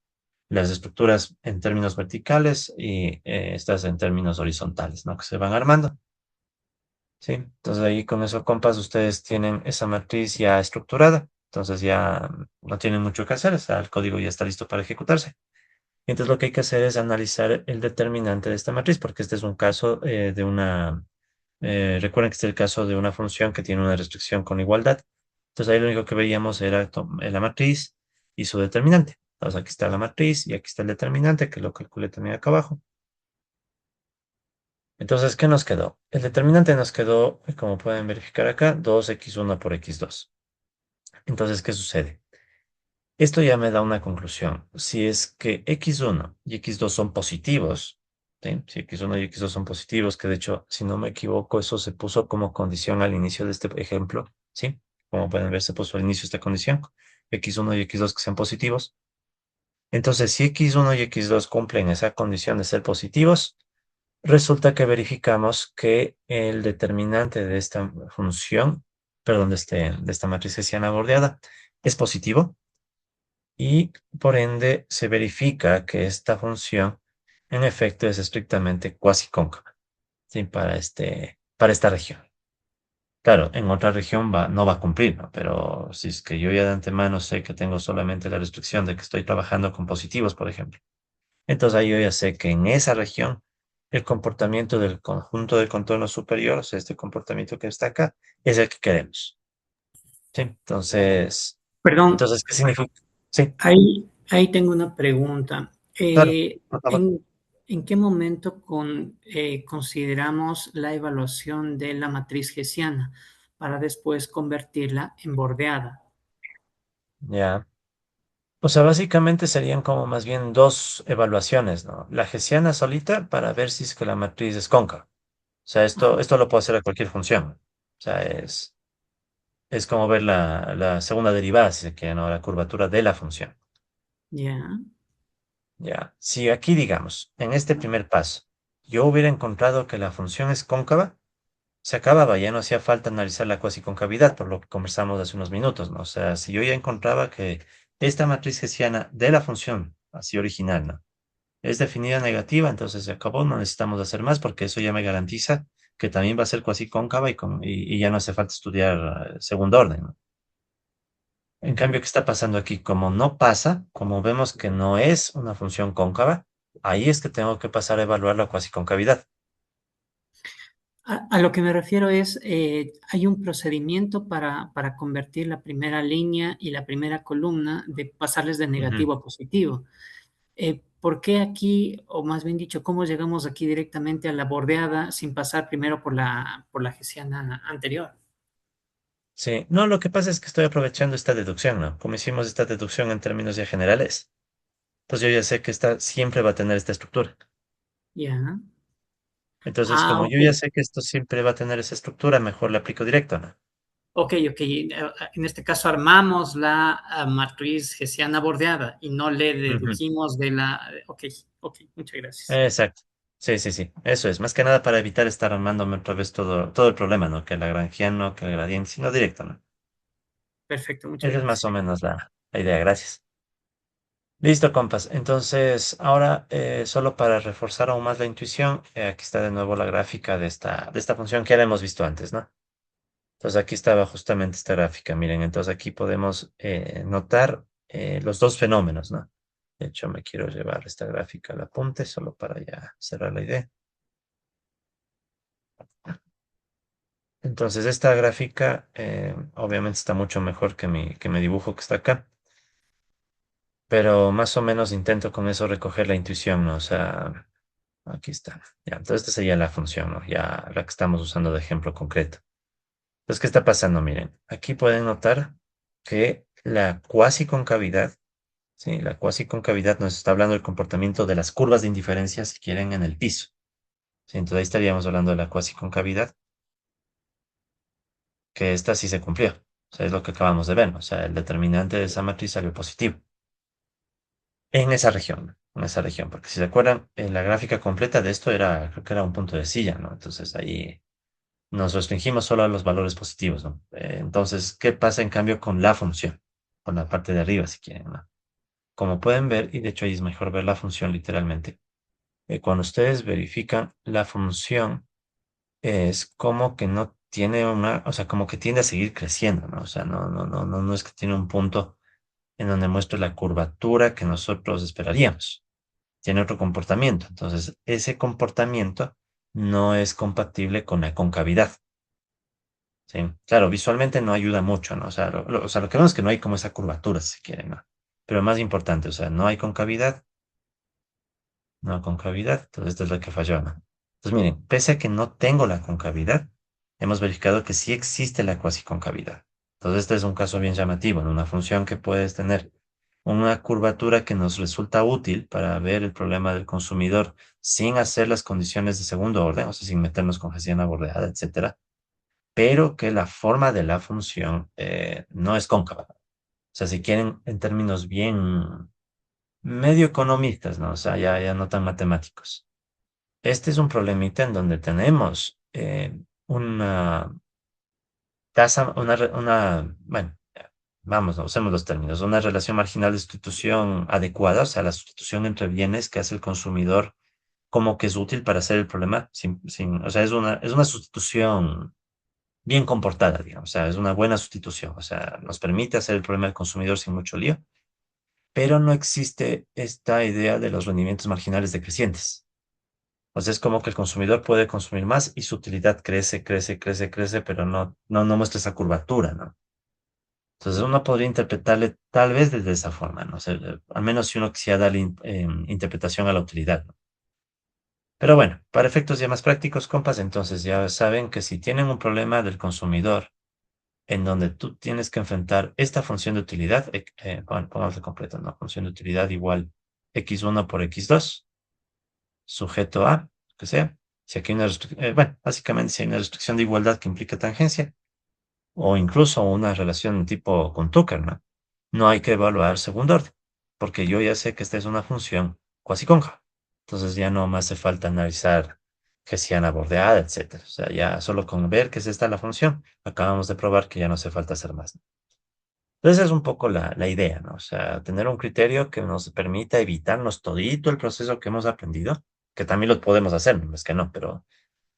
[SPEAKER 1] las estructuras en términos verticales y estas en términos horizontales, ¿no? Que se van armando. Sí, entonces ahí con eso, compas, ustedes tienen esa matriz ya estructurada. Entonces ya no tienen mucho que hacer, o sea, el código ya está listo para ejecutarse. Entonces lo que hay que hacer es analizar el determinante de esta matriz, porque este es un caso de una, recuerden que este es el caso de una función que tiene una restricción con igualdad. Entonces ahí lo único que veíamos era la matriz y su determinante. Entonces aquí está la matriz y aquí está el determinante, que lo calculé también acá abajo. Entonces, ¿qué nos quedó? El determinante nos quedó, como pueden verificar acá, 2x1 por x2. Entonces, ¿qué sucede? Esto ya me da una conclusión. Si es que x1 y x2 son positivos, ¿sí? Si x1 y x2 son positivos, que de hecho, si no me equivoco, eso se puso como condición al inicio de este ejemplo, ¿sí? Como pueden ver, se puso al inicio esta condición, x1 y x2 que sean positivos. Entonces, si x1 y x2 cumplen esa condición de ser positivos, resulta que verificamos que el determinante de esta función, perdón, de esta matriz hessiana bordeada, es positivo y por ende se verifica que esta función en efecto es estrictamente cuasi cóncava, ¿sí? Para esta región. Claro, en otra región no va a cumplir, ¿no? Pero si es que yo ya de antemano sé que tengo solamente la restricción de que estoy trabajando con positivos, por ejemplo, entonces ahí yo ya sé que en esa región el comportamiento del conjunto del contorno superior, o sea, este comportamiento que está acá, es el que queremos. ¿Sí?
[SPEAKER 3] Perdón,
[SPEAKER 1] Entonces, ¿qué significa? Sí,
[SPEAKER 3] ahí tengo una pregunta.
[SPEAKER 1] claro, por favor.
[SPEAKER 3] ¿En qué momento consideramos la evaluación de la matriz hessiana para después convertirla en bordeada?
[SPEAKER 1] Ya. O sea, básicamente serían como más bien dos evaluaciones, ¿no? La Hessiana solita para ver si es que la matriz es cóncava. O sea,
[SPEAKER 3] Ajá,
[SPEAKER 1] esto lo puedo hacer a cualquier función. O sea, es como ver la segunda derivada, si se quiere, ¿no? La curvatura de la función.
[SPEAKER 3] ya.
[SPEAKER 1] Ya. Si aquí, digamos, en este primer paso, yo hubiera encontrado que la función es cóncava, se acababa, ya no hacía falta analizar la cuasiconcavidad, por lo que conversamos hace unos minutos, ¿no? O sea, si yo ya encontraba que esta matriz hessiana de la función, así original, ¿no? Es definida negativa, entonces se acabó, no necesitamos hacer más porque eso ya me garantiza que también va a ser cuasi cóncava y ya no hace falta estudiar segundo orden, ¿no? En cambio, ¿qué está pasando aquí? Como no pasa, como vemos que no es una función cóncava, ahí es que tengo que pasar a evaluar la cuasi concavidad.
[SPEAKER 3] A lo que me refiero es, hay un procedimiento para convertir la primera línea y la primera columna, de pasarles de
[SPEAKER 1] Ujú.
[SPEAKER 3] negativo a positivo. ¿Por qué aquí, o más bien dicho, cómo llegamos aquí directamente a la bordeada sin pasar primero por la hessiana anterior?
[SPEAKER 1] Sí, no, lo que pasa es que estoy aprovechando esta deducción, ¿no? Como hicimos esta deducción en términos ya generales, pues yo ya sé que esta siempre va a tener esta estructura.
[SPEAKER 3] Ya.
[SPEAKER 1] Entonces,
[SPEAKER 3] Ah,
[SPEAKER 1] como yo
[SPEAKER 3] ok.
[SPEAKER 1] ya sé que esto siempre va a tener esa estructura, mejor le aplico directo, ¿no?
[SPEAKER 3] Ok, ok. En este caso armamos la matriz hessiana bordeada y no le
[SPEAKER 1] Ujú.
[SPEAKER 3] dedujimos de la... Ok, ok, muchas gracias.
[SPEAKER 1] Exacto. Sí, sí, sí. Eso es. Más que nada para evitar estar armándome otra vez todo el problema, ¿no? Que el lagrangiano, que el gradiente, sino directo, ¿no?
[SPEAKER 3] Perfecto, muchas
[SPEAKER 1] Esa es más
[SPEAKER 3] gracias.
[SPEAKER 1] o menos la idea. Gracias. Listo, compas. Entonces, ahora, solo para reforzar aún más la intuición, aquí está de nuevo la gráfica de esta función que ya la hemos visto antes, ¿no? Entonces, aquí estaba justamente esta gráfica. Miren, entonces aquí podemos notar los dos fenómenos, ¿no? De hecho, me quiero llevar esta gráfica al apunte solo para ya cerrar la idea. Entonces, esta gráfica obviamente está mucho mejor que mi dibujo que está acá, pero más o menos intento con eso recoger la intuición, ¿no? O sea, aquí está. Ya, entonces esta sería la función, ¿no? Ya la que estamos usando de ejemplo concreto. Entonces, ¿qué está pasando? Miren, aquí pueden notar que la cuasiconcavidad, ¿sí? La cuasiconcavidad nos está hablando del comportamiento de las curvas de indiferencia, si quieren, en el piso. ¿Sí? Entonces ahí estaríamos hablando de la cuasiconcavidad, que esta sí se cumplió. O sea, es lo que acabamos de ver, ¿no? O sea, el determinante de esa matriz salió positivo. En esa región, porque si se acuerdan, la gráfica completa de esto era, creo que era un punto de silla, ¿no? Entonces ahí nos restringimos solo a los valores positivos, ¿no? Entonces, ¿qué pasa en cambio con la función? Con la parte de arriba, si quieren, ¿no? Como pueden ver, y de hecho ahí es mejor ver la función literalmente, cuando ustedes verifican la función, es como que no tiene o sea, como que tiende a seguir creciendo, ¿no? O sea, no es que tiene un punto en donde muestre la curvatura que nosotros esperaríamos. Tiene otro comportamiento. Entonces, ese comportamiento no es compatible con la concavidad. ¿Sí? Claro, visualmente no ayuda mucho, ¿no? O sea, lo que vemos es que no hay como esa curvatura, si quieren, ¿no? Pero más importante, o sea, no hay concavidad, no hay concavidad, entonces esto es lo que falló, ¿no? Entonces, miren, pese a que no tengo la concavidad, hemos verificado que sí existe la cuasiconcavidad. Entonces, este es un caso bien llamativo, en una función que puedes tener una curvatura que nos resulta útil para ver el problema del consumidor sin hacer las condiciones de segundo orden, o sea, sin meternos con Hessiana bordeada, etcétera, pero que la forma de la función no es cóncava. O sea, si quieren, en términos bien medio economistas, ¿no? O sea, ya no tan matemáticos. Este es un problemita en donde tenemos una tasa, bueno, vamos, no usemos los términos, una relación marginal de sustitución adecuada, o sea, la sustitución entre bienes que hace el consumidor como que es útil para hacer el problema, o sea, es una sustitución bien comportada, digamos. O sea, es una buena sustitución. O sea, nos permite hacer el problema del consumidor sin mucho lío, pero no existe esta idea de los rendimientos marginales decrecientes. O sea, es como que el consumidor puede consumir más y su utilidad crece, crece, crece, crece, pero no muestra esa curvatura, ¿no? Entonces uno podría interpretarle tal vez desde esa forma, ¿no? O sea, al menos si uno quisiera darle interpretación a la utilidad, ¿no? Pero bueno, para efectos ya más prácticos, compas, entonces ya saben que si tienen un problema del consumidor en donde tú tienes que enfrentar esta función de utilidad, bueno, pongámoslo completo, ¿no? Función de utilidad igual x1 por x2, sujeto a, que sea. Si aquí hay una restricción, bueno, básicamente si hay una restricción de igualdad que implica tangencia, o incluso una relación tipo con Tucker, ¿no? No hay que evaluar segundo orden, porque yo ya sé que esta es una función cuasi cóncava. Entonces ya no me hace falta analizar Hessiana bordeada, etcétera. O sea, ya solo con ver que es esta la función, acabamos de probar que ya no hace falta hacer más. Entonces es un poco la idea, ¿no? O sea, tener un criterio que nos permita evitarnos todito el proceso que hemos aprendido, que también lo podemos hacer, no es que no, pero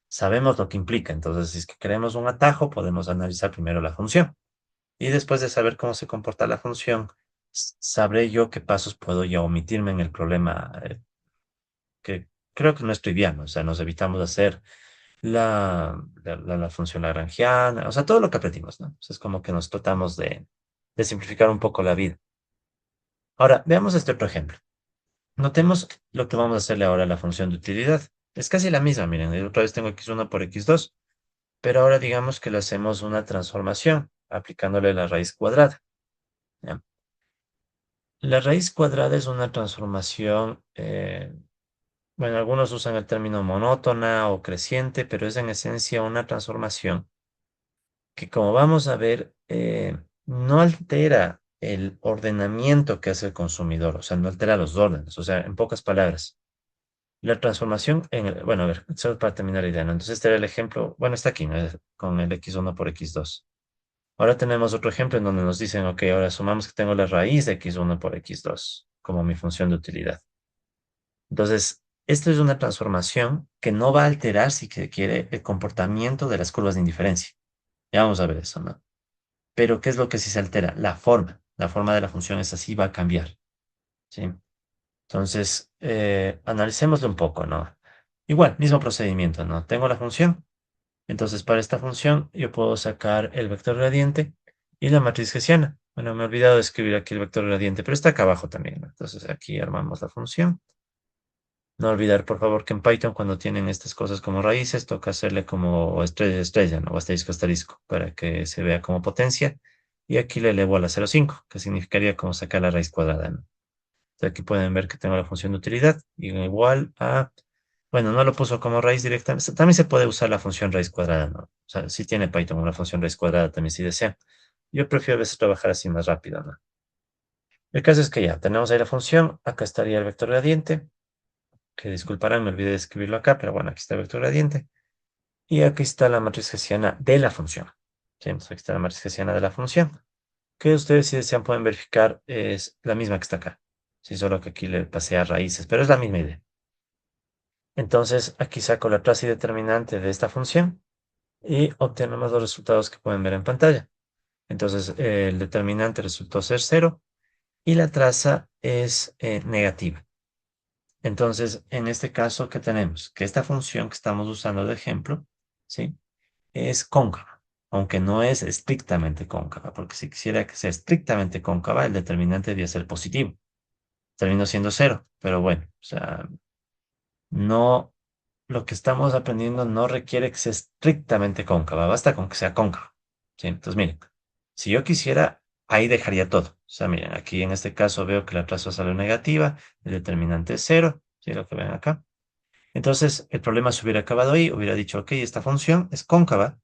[SPEAKER 1] sabemos lo que implica. Entonces, si es que queremos un atajo, podemos analizar primero la función. Y después de saber cómo se comporta la función, sabré yo qué pasos puedo ya omitirme en el problema, que creo que no es trivial, ¿no? O sea, nos evitamos hacer la función lagrangiana, o sea, todo lo que aprendimos, ¿no? O sea, es como que nos tratamos de simplificar un poco la vida. Ahora, veamos este otro ejemplo. Notemos lo que vamos a hacerle ahora a la función de utilidad. Es casi la misma, miren, otra vez tengo x1 por x2, pero ahora digamos que le hacemos una transformación aplicándole la raíz cuadrada. ¿Ya? La raíz cuadrada es una transformación, bueno, algunos usan el término monótona o creciente, pero es en esencia una transformación que, como vamos a ver, no altera el ordenamiento que hace el consumidor, o sea, no altera los órdenes, o sea, en pocas palabras. La transformación bueno, a ver, solo para terminar la idea, ¿no? Entonces este era el ejemplo, bueno, está aquí, ¿no? Con el x1 por x2. Ahora tenemos otro ejemplo en donde nos dicen, ok, ahora asumamos que tengo la raíz de x1 por x2 como mi función de utilidad. Entonces, esto es una transformación que no va a alterar, si se quiere, el comportamiento de las curvas de indiferencia. Ya vamos a ver eso, ¿no? Pero, ¿qué es lo que sí se altera? La forma. La forma de la función es así, va a cambiar, ¿sí? Entonces, analicémoslo un poco, ¿no? Igual, mismo procedimiento, ¿no? Tengo la función. Entonces, para esta función, yo puedo sacar el vector gradiente y la matriz hessiana. Bueno, me he olvidado de escribir aquí el vector gradiente, pero está acá abajo también, ¿no? Entonces, aquí armamos la función. No olvidar, por favor, que en Python, cuando tienen estas cosas como raíces, toca hacerle como estrella, estrella, ¿no? O asterisco, asterisco, para que se vea como potencia. Y aquí le elevo a la 0,5, que significaría como sacar la raíz cuadrada, ¿no? Entonces, aquí pueden ver que tengo la función de utilidad, y igual a... Bueno, no lo puso como raíz directamente. También se puede usar la función raíz cuadrada, ¿no? O sea, si tiene Python una función raíz cuadrada también si desea. Yo prefiero a veces trabajar así más rápido, ¿no? El caso es que ya tenemos ahí la función. Acá estaría el vector gradiente, que disculparán, me olvidé de escribirlo acá, pero bueno, aquí está el vector gradiente. Y aquí está la matriz hessiana de la función. Sí, entonces aquí está la matriz hessiana de la función, que ustedes, si desean, pueden verificar, es la misma que está acá. Sí, solo que aquí le pasé a raíces, pero es la misma idea. Entonces, aquí saco la traza y determinante de esta función y obtenemos los resultados que pueden ver en pantalla. Entonces, el determinante resultó ser 0 y la traza es negativa. Entonces, en este caso, ¿qué tenemos? Que esta función que estamos usando de ejemplo, ¿sí? Es cóncava, aunque no es estrictamente cóncava, porque si quisiera que sea estrictamente cóncava, el determinante debía ser positivo. Terminó siendo 0, pero bueno, o sea, no, lo que estamos aprendiendo no requiere que sea estrictamente cóncava, basta con que sea cóncava. ¿Sí? Entonces, miren, si yo quisiera, ahí dejaría todo. O sea, miren, aquí en este caso veo que la traza sale negativa, el determinante es 0, ¿sí? Lo que ven acá. Entonces, el problema se hubiera acabado ahí, hubiera dicho, ok, esta función es cóncava,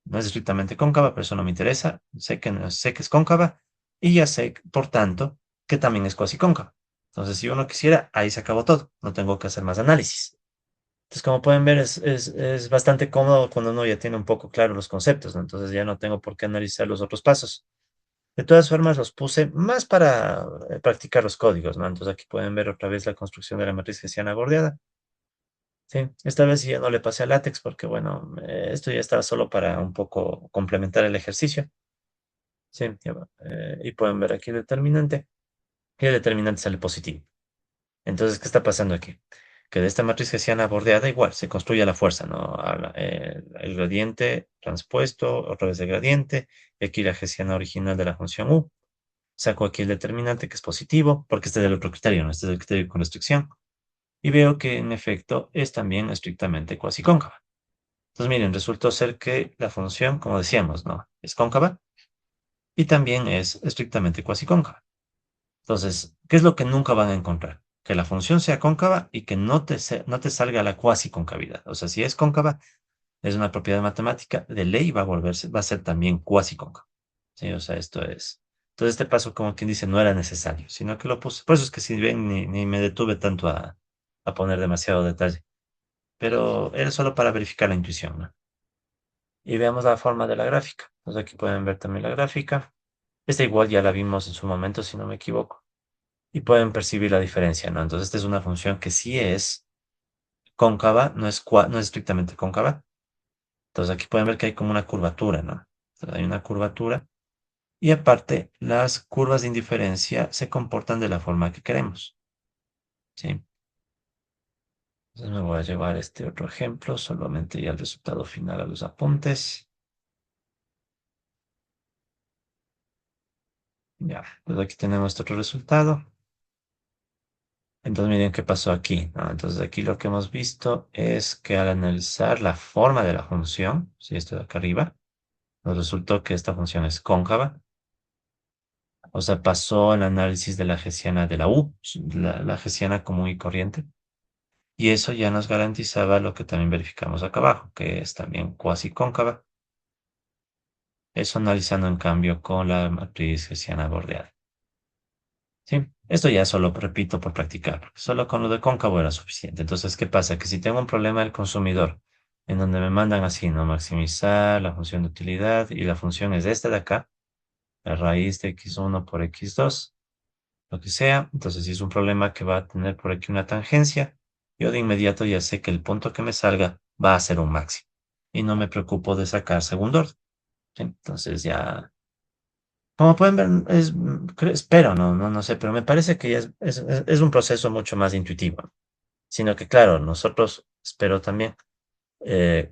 [SPEAKER 1] no es estrictamente cóncava, pero eso no me interesa, sé que, sé que es cóncava, y ya sé, por tanto, que también es cuasi cóncava. Entonces, si uno quisiera, ahí se acabó todo, no tengo que hacer más análisis. Entonces, como pueden ver, es bastante cómodo cuando uno ya tiene un poco claro los conceptos, ¿no? Entonces ya no tengo por qué analizar los otros pasos. De todas formas, los puse más para practicar los códigos, ¿no? Entonces aquí pueden ver otra vez la construcción de la matriz hessiana bordeada. Sí, esta vez sí ya no le pasé a látex porque, bueno, esto ya estaba solo para un poco complementar el ejercicio. Sí, ya va. Y pueden ver aquí el determinante. Y el determinante sale positivo. Entonces, ¿qué está pasando aquí? Que de esta matriz hessiana bordeada igual se construye a la fuerza, ¿no? El gradiente transpuesto, otra vez el gradiente, y aquí la hessiana original de la función u. Saco aquí el determinante que es positivo, porque este es el otro criterio, ¿no? Este es el criterio con restricción. Y veo que en efecto es también estrictamente cuasi cóncava. Entonces, miren, resultó ser que la función, como decíamos, ¿no? Es cóncava y también es estrictamente cuasi cóncava. Entonces, ¿qué es lo que nunca van a encontrar? Que la función sea cóncava y que no te salga la cuasi concavidad. O sea, si es cóncava, es una propiedad matemática, de ley va a ser también cuasi cóncava. Sí, o sea, esto es. Entonces, este paso, como quien dice, no era necesario, sino que lo puse. Por eso es que si ven, ni me detuve tanto a poner demasiado detalle. Pero era solo para verificar la intuición, ¿no? Y veamos la forma de la gráfica. Entonces, aquí pueden ver también la gráfica. Esta igual ya la vimos en su momento, si no me equivoco. Y pueden percibir la diferencia, ¿no? Entonces, esta es una función que sí es cóncava, no es estrictamente cóncava. Entonces, aquí pueden ver que hay como una curvatura, ¿no? Entonces, hay una curvatura. Y aparte, las curvas de indiferencia se comportan de la forma que queremos, ¿sí? Entonces, me voy a llevar este otro ejemplo, solamente ya el resultado final a los apuntes. Ya, pues aquí tenemos este otro resultado. Entonces, miren qué pasó aquí, ¿no? Entonces, aquí lo que hemos visto es que al analizar la forma de la función, si esto de acá arriba, nos resultó que esta función es cóncava. O sea, pasó el análisis de la hessiana de la U, la hessiana común y corriente. Y eso ya nos garantizaba lo que también verificamos acá abajo, que es también cuasi cóncava. Eso analizando en cambio con la matriz hessiana bordeada. Sí, esto ya solo repito por practicar, porque solo con lo de cóncavo era suficiente. Entonces, ¿qué pasa? Que si tengo un problema del consumidor, en donde me mandan así, ¿no? Maximizar la función de utilidad y la función es esta de acá, la raíz de x1 por x2, lo que sea. Entonces, si es un problema que va a tener por aquí una tangencia, yo de inmediato ya sé que el punto que me salga va a ser un máximo. Y no me preocupo de sacar segundo orden. ¿Sí? Entonces ya, como pueden ver, espero, no sé, pero me parece que ya es un proceso mucho más intuitivo. Sino que, claro, nosotros, espero también,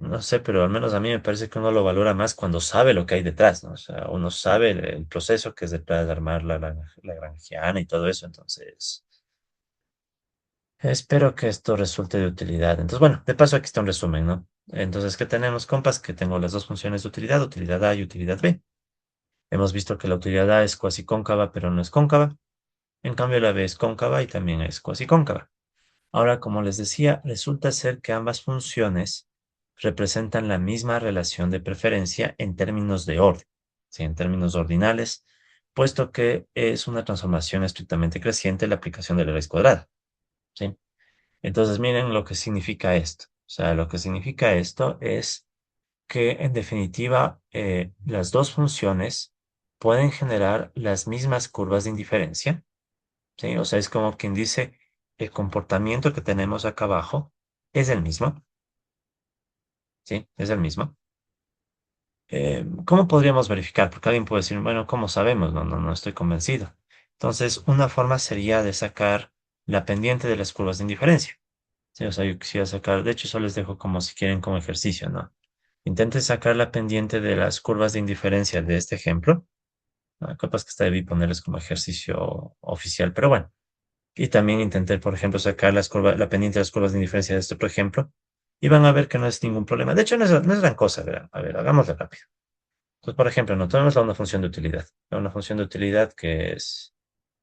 [SPEAKER 1] no sé, pero al menos a mí me parece que uno lo valora más cuando sabe lo que hay detrás, ¿no? O sea, uno sabe el proceso que es detrás de armar la granjiana y todo eso, entonces espero que esto resulte de utilidad. Entonces, bueno, de paso aquí está un resumen, ¿no? Entonces, ¿qué tenemos, compas? Que tengo las dos funciones de utilidad A y utilidad B. Hemos visto que la utilidad A es cuasi cóncava, pero no es cóncava. En cambio, la B es cóncava y también es cuasi cóncava. Ahora, como les decía, resulta ser que ambas funciones representan la misma relación de preferencia en términos de orden, ¿sí? En términos ordinales, puesto que es una transformación estrictamente creciente la aplicación de la raíz cuadrada, ¿sí? Entonces, miren lo que significa esto. O sea, lo que significa esto es que, en definitiva, las dos funciones pueden generar las mismas curvas de indiferencia, ¿sí? O sea, es como quien dice, el comportamiento que tenemos acá abajo es el mismo, ¿sí? Es el mismo. ¿Cómo podríamos verificar? Porque alguien puede decir, bueno, ¿cómo sabemos? No estoy convencido. Entonces, una forma sería de sacar la pendiente de las curvas de indiferencia. Sí, o sea, yo quisiera sacar, de hecho, eso les dejo como si quieren como ejercicio, ¿no? Intenten sacar la pendiente de las curvas de indiferencia de este ejemplo. Capaz que está debí ponerles como ejercicio oficial, pero bueno. Y también intenté, por ejemplo, sacar la pendiente de las curvas de indiferencia de este otro ejemplo. Y van a ver que no es ningún problema. De hecho, no es gran cosa, verán. A ver, hagámoslo rápido. Pues, por ejemplo, no tenemos una función de utilidad. Una función de utilidad que es,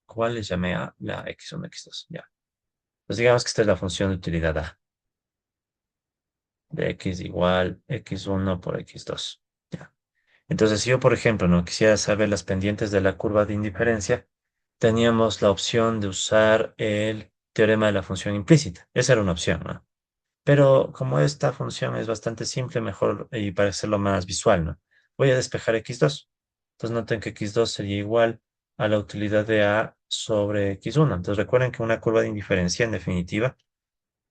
[SPEAKER 1] ¿cuál le llamé a la x1, x2? Ya. Pues digamos que esta es la función de utilidad A, de x igual x1 por x2. Ya. Entonces, si yo, por ejemplo, no quisiera saber las pendientes de la curva de indiferencia, teníamos la opción de usar el teorema de la función implícita. Esa era una opción, ¿no? Pero como esta función es bastante simple, mejor y para hacerlo más visual, ¿no? Voy a despejar x2. Entonces noten que x2 sería igual a la utilidad de A sobre x1. Entonces recuerden que una curva de indiferencia, en definitiva,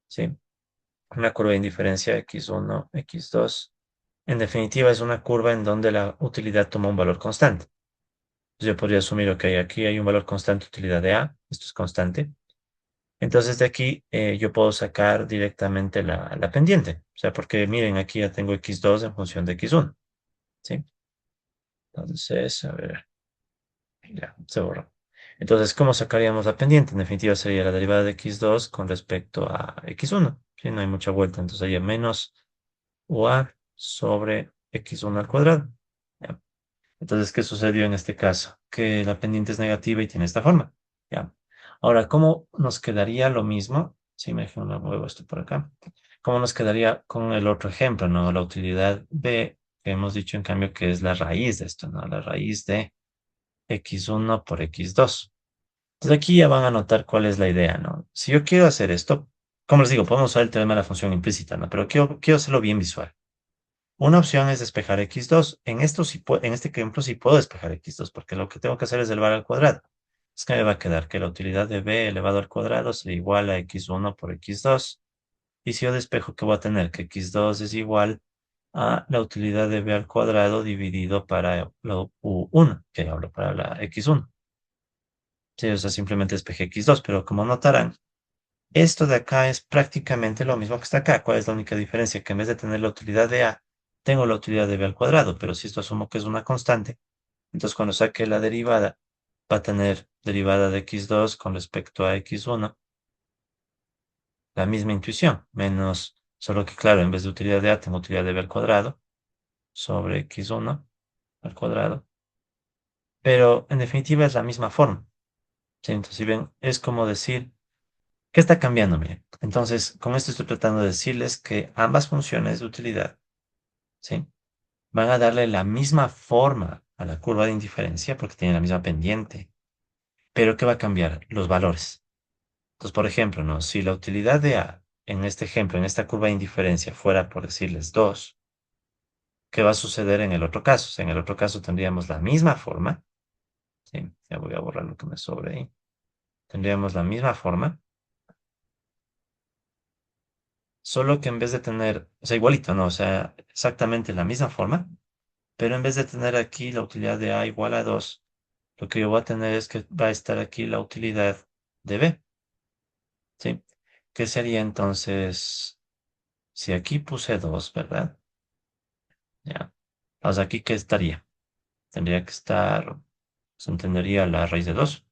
[SPEAKER 1] ¿sí? una curva de indiferencia x1, x2. En definitiva, es una curva en donde la utilidad toma un valor constante. Yo podría asumir, ok, aquí hay un valor constante, utilidad de A, esto es constante. Entonces de aquí yo puedo sacar directamente la pendiente. O sea, porque miren, aquí ya tengo x2 en función de x1. ¿Sí? Entonces, a ver, ya, se borró. Entonces, ¿cómo sacaríamos la pendiente? En definitiva, sería la derivada de x2 con respecto a x1. ¿Sí? No hay mucha vuelta. Entonces, sería menos UA sobre x1 al cuadrado. ¿Ya? Entonces, ¿qué sucedió en este caso? Que la pendiente es negativa y tiene esta forma. ¿Ya? Ahora, ¿cómo nos quedaría lo mismo? Si me muevo esto por acá. ¿Cómo nos quedaría con el otro ejemplo, ¿no? La utilidad B, que hemos dicho en cambio que es la raíz de esto, ¿no? La raíz de x1 por x2. Entonces aquí ya van a notar cuál es la idea, ¿no? Si yo quiero hacer esto, como les digo, podemos usar el teorema de la función implícita, ¿no? Pero quiero hacerlo bien visual. Una opción es despejar x2. En este ejemplo sí puedo despejar x2, porque lo que tengo que hacer es elevar al cuadrado. Es que me va a quedar que la utilidad de b elevado al cuadrado será igual a x1 por x2. Y si yo despejo, ¿qué voy a tener? Que x2 es igual a la utilidad de b al cuadrado dividido para la u1, que hablo para la x1. Sí, o sea, simplemente despejé x2, pero como notarán, esto de acá es prácticamente lo mismo que está acá. ¿Cuál es la única diferencia? Que en vez de tener la utilidad de A, tengo la utilidad de B al cuadrado, pero si esto asumo que es una constante, entonces cuando saque la derivada, va a tener derivada de x2 con respecto a x1, la misma intuición, menos, solo que claro, en vez de utilidad de A, tengo utilidad de B al cuadrado sobre x1 al cuadrado, pero en definitiva es la misma forma. ¿Sí? Entonces, si ven, es como decir, ¿qué está cambiando? Miren. Entonces, con esto estoy tratando de decirles que ambas funciones de utilidad, ¿sí? Van a darle la misma forma a la curva de indiferencia porque tienen la misma pendiente. Pero ¿qué va a cambiar? Los valores. Entonces, por ejemplo, ¿no? Si la utilidad de A en este ejemplo, en esta curva de indiferencia, fuera por decirles 2, ¿qué va a suceder en el otro caso? O sea, en el otro caso tendríamos la misma forma. ¿Sí? Ya voy a borrar lo que me sobre ahí. Tendríamos la misma forma, solo que en vez de tener, o sea, igualito, ¿no? O sea, exactamente la misma forma, pero en vez de tener aquí la utilidad de A igual a 2, lo que yo voy a tener es que va a estar aquí la utilidad de B, ¿sí? ¿Qué sería entonces, si aquí puse 2, ¿verdad? Ya. O sea, aquí, ¿qué estaría? Tendría que estar, se entendería la raíz de 2,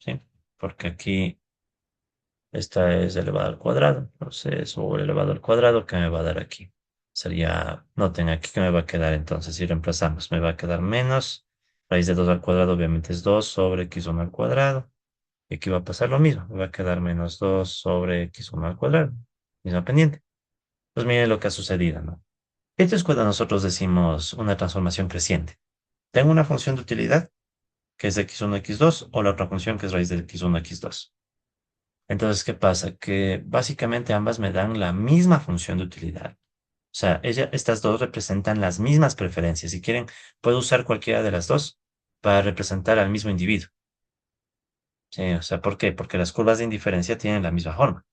[SPEAKER 1] ¿sí? Porque aquí esta es elevado al cuadrado, entonces, o elevado al cuadrado, ¿qué me va a dar aquí? Sería, noten aquí que me va a quedar entonces, si reemplazamos, me va a quedar menos, raíz de 2 al cuadrado obviamente es 2 sobre x1 al cuadrado. Y aquí va a pasar lo mismo. Me va a quedar menos 2 sobre x1 al cuadrado. Misma pendiente. Pues miren lo que ha sucedido, ¿no? Esto es cuando nosotros decimos una transformación creciente. Tengo una función de utilidad, que es x1, x2, o la otra función que es raíz de x1, x2. Entonces, ¿qué pasa? Que básicamente ambas me dan la misma función de utilidad. O sea, estas dos representan las mismas preferencias. Si quieren, puedo usar cualquiera de las dos para representar al mismo individuo. Sí, o sea, ¿por qué? Porque las curvas de indiferencia tienen la misma forma.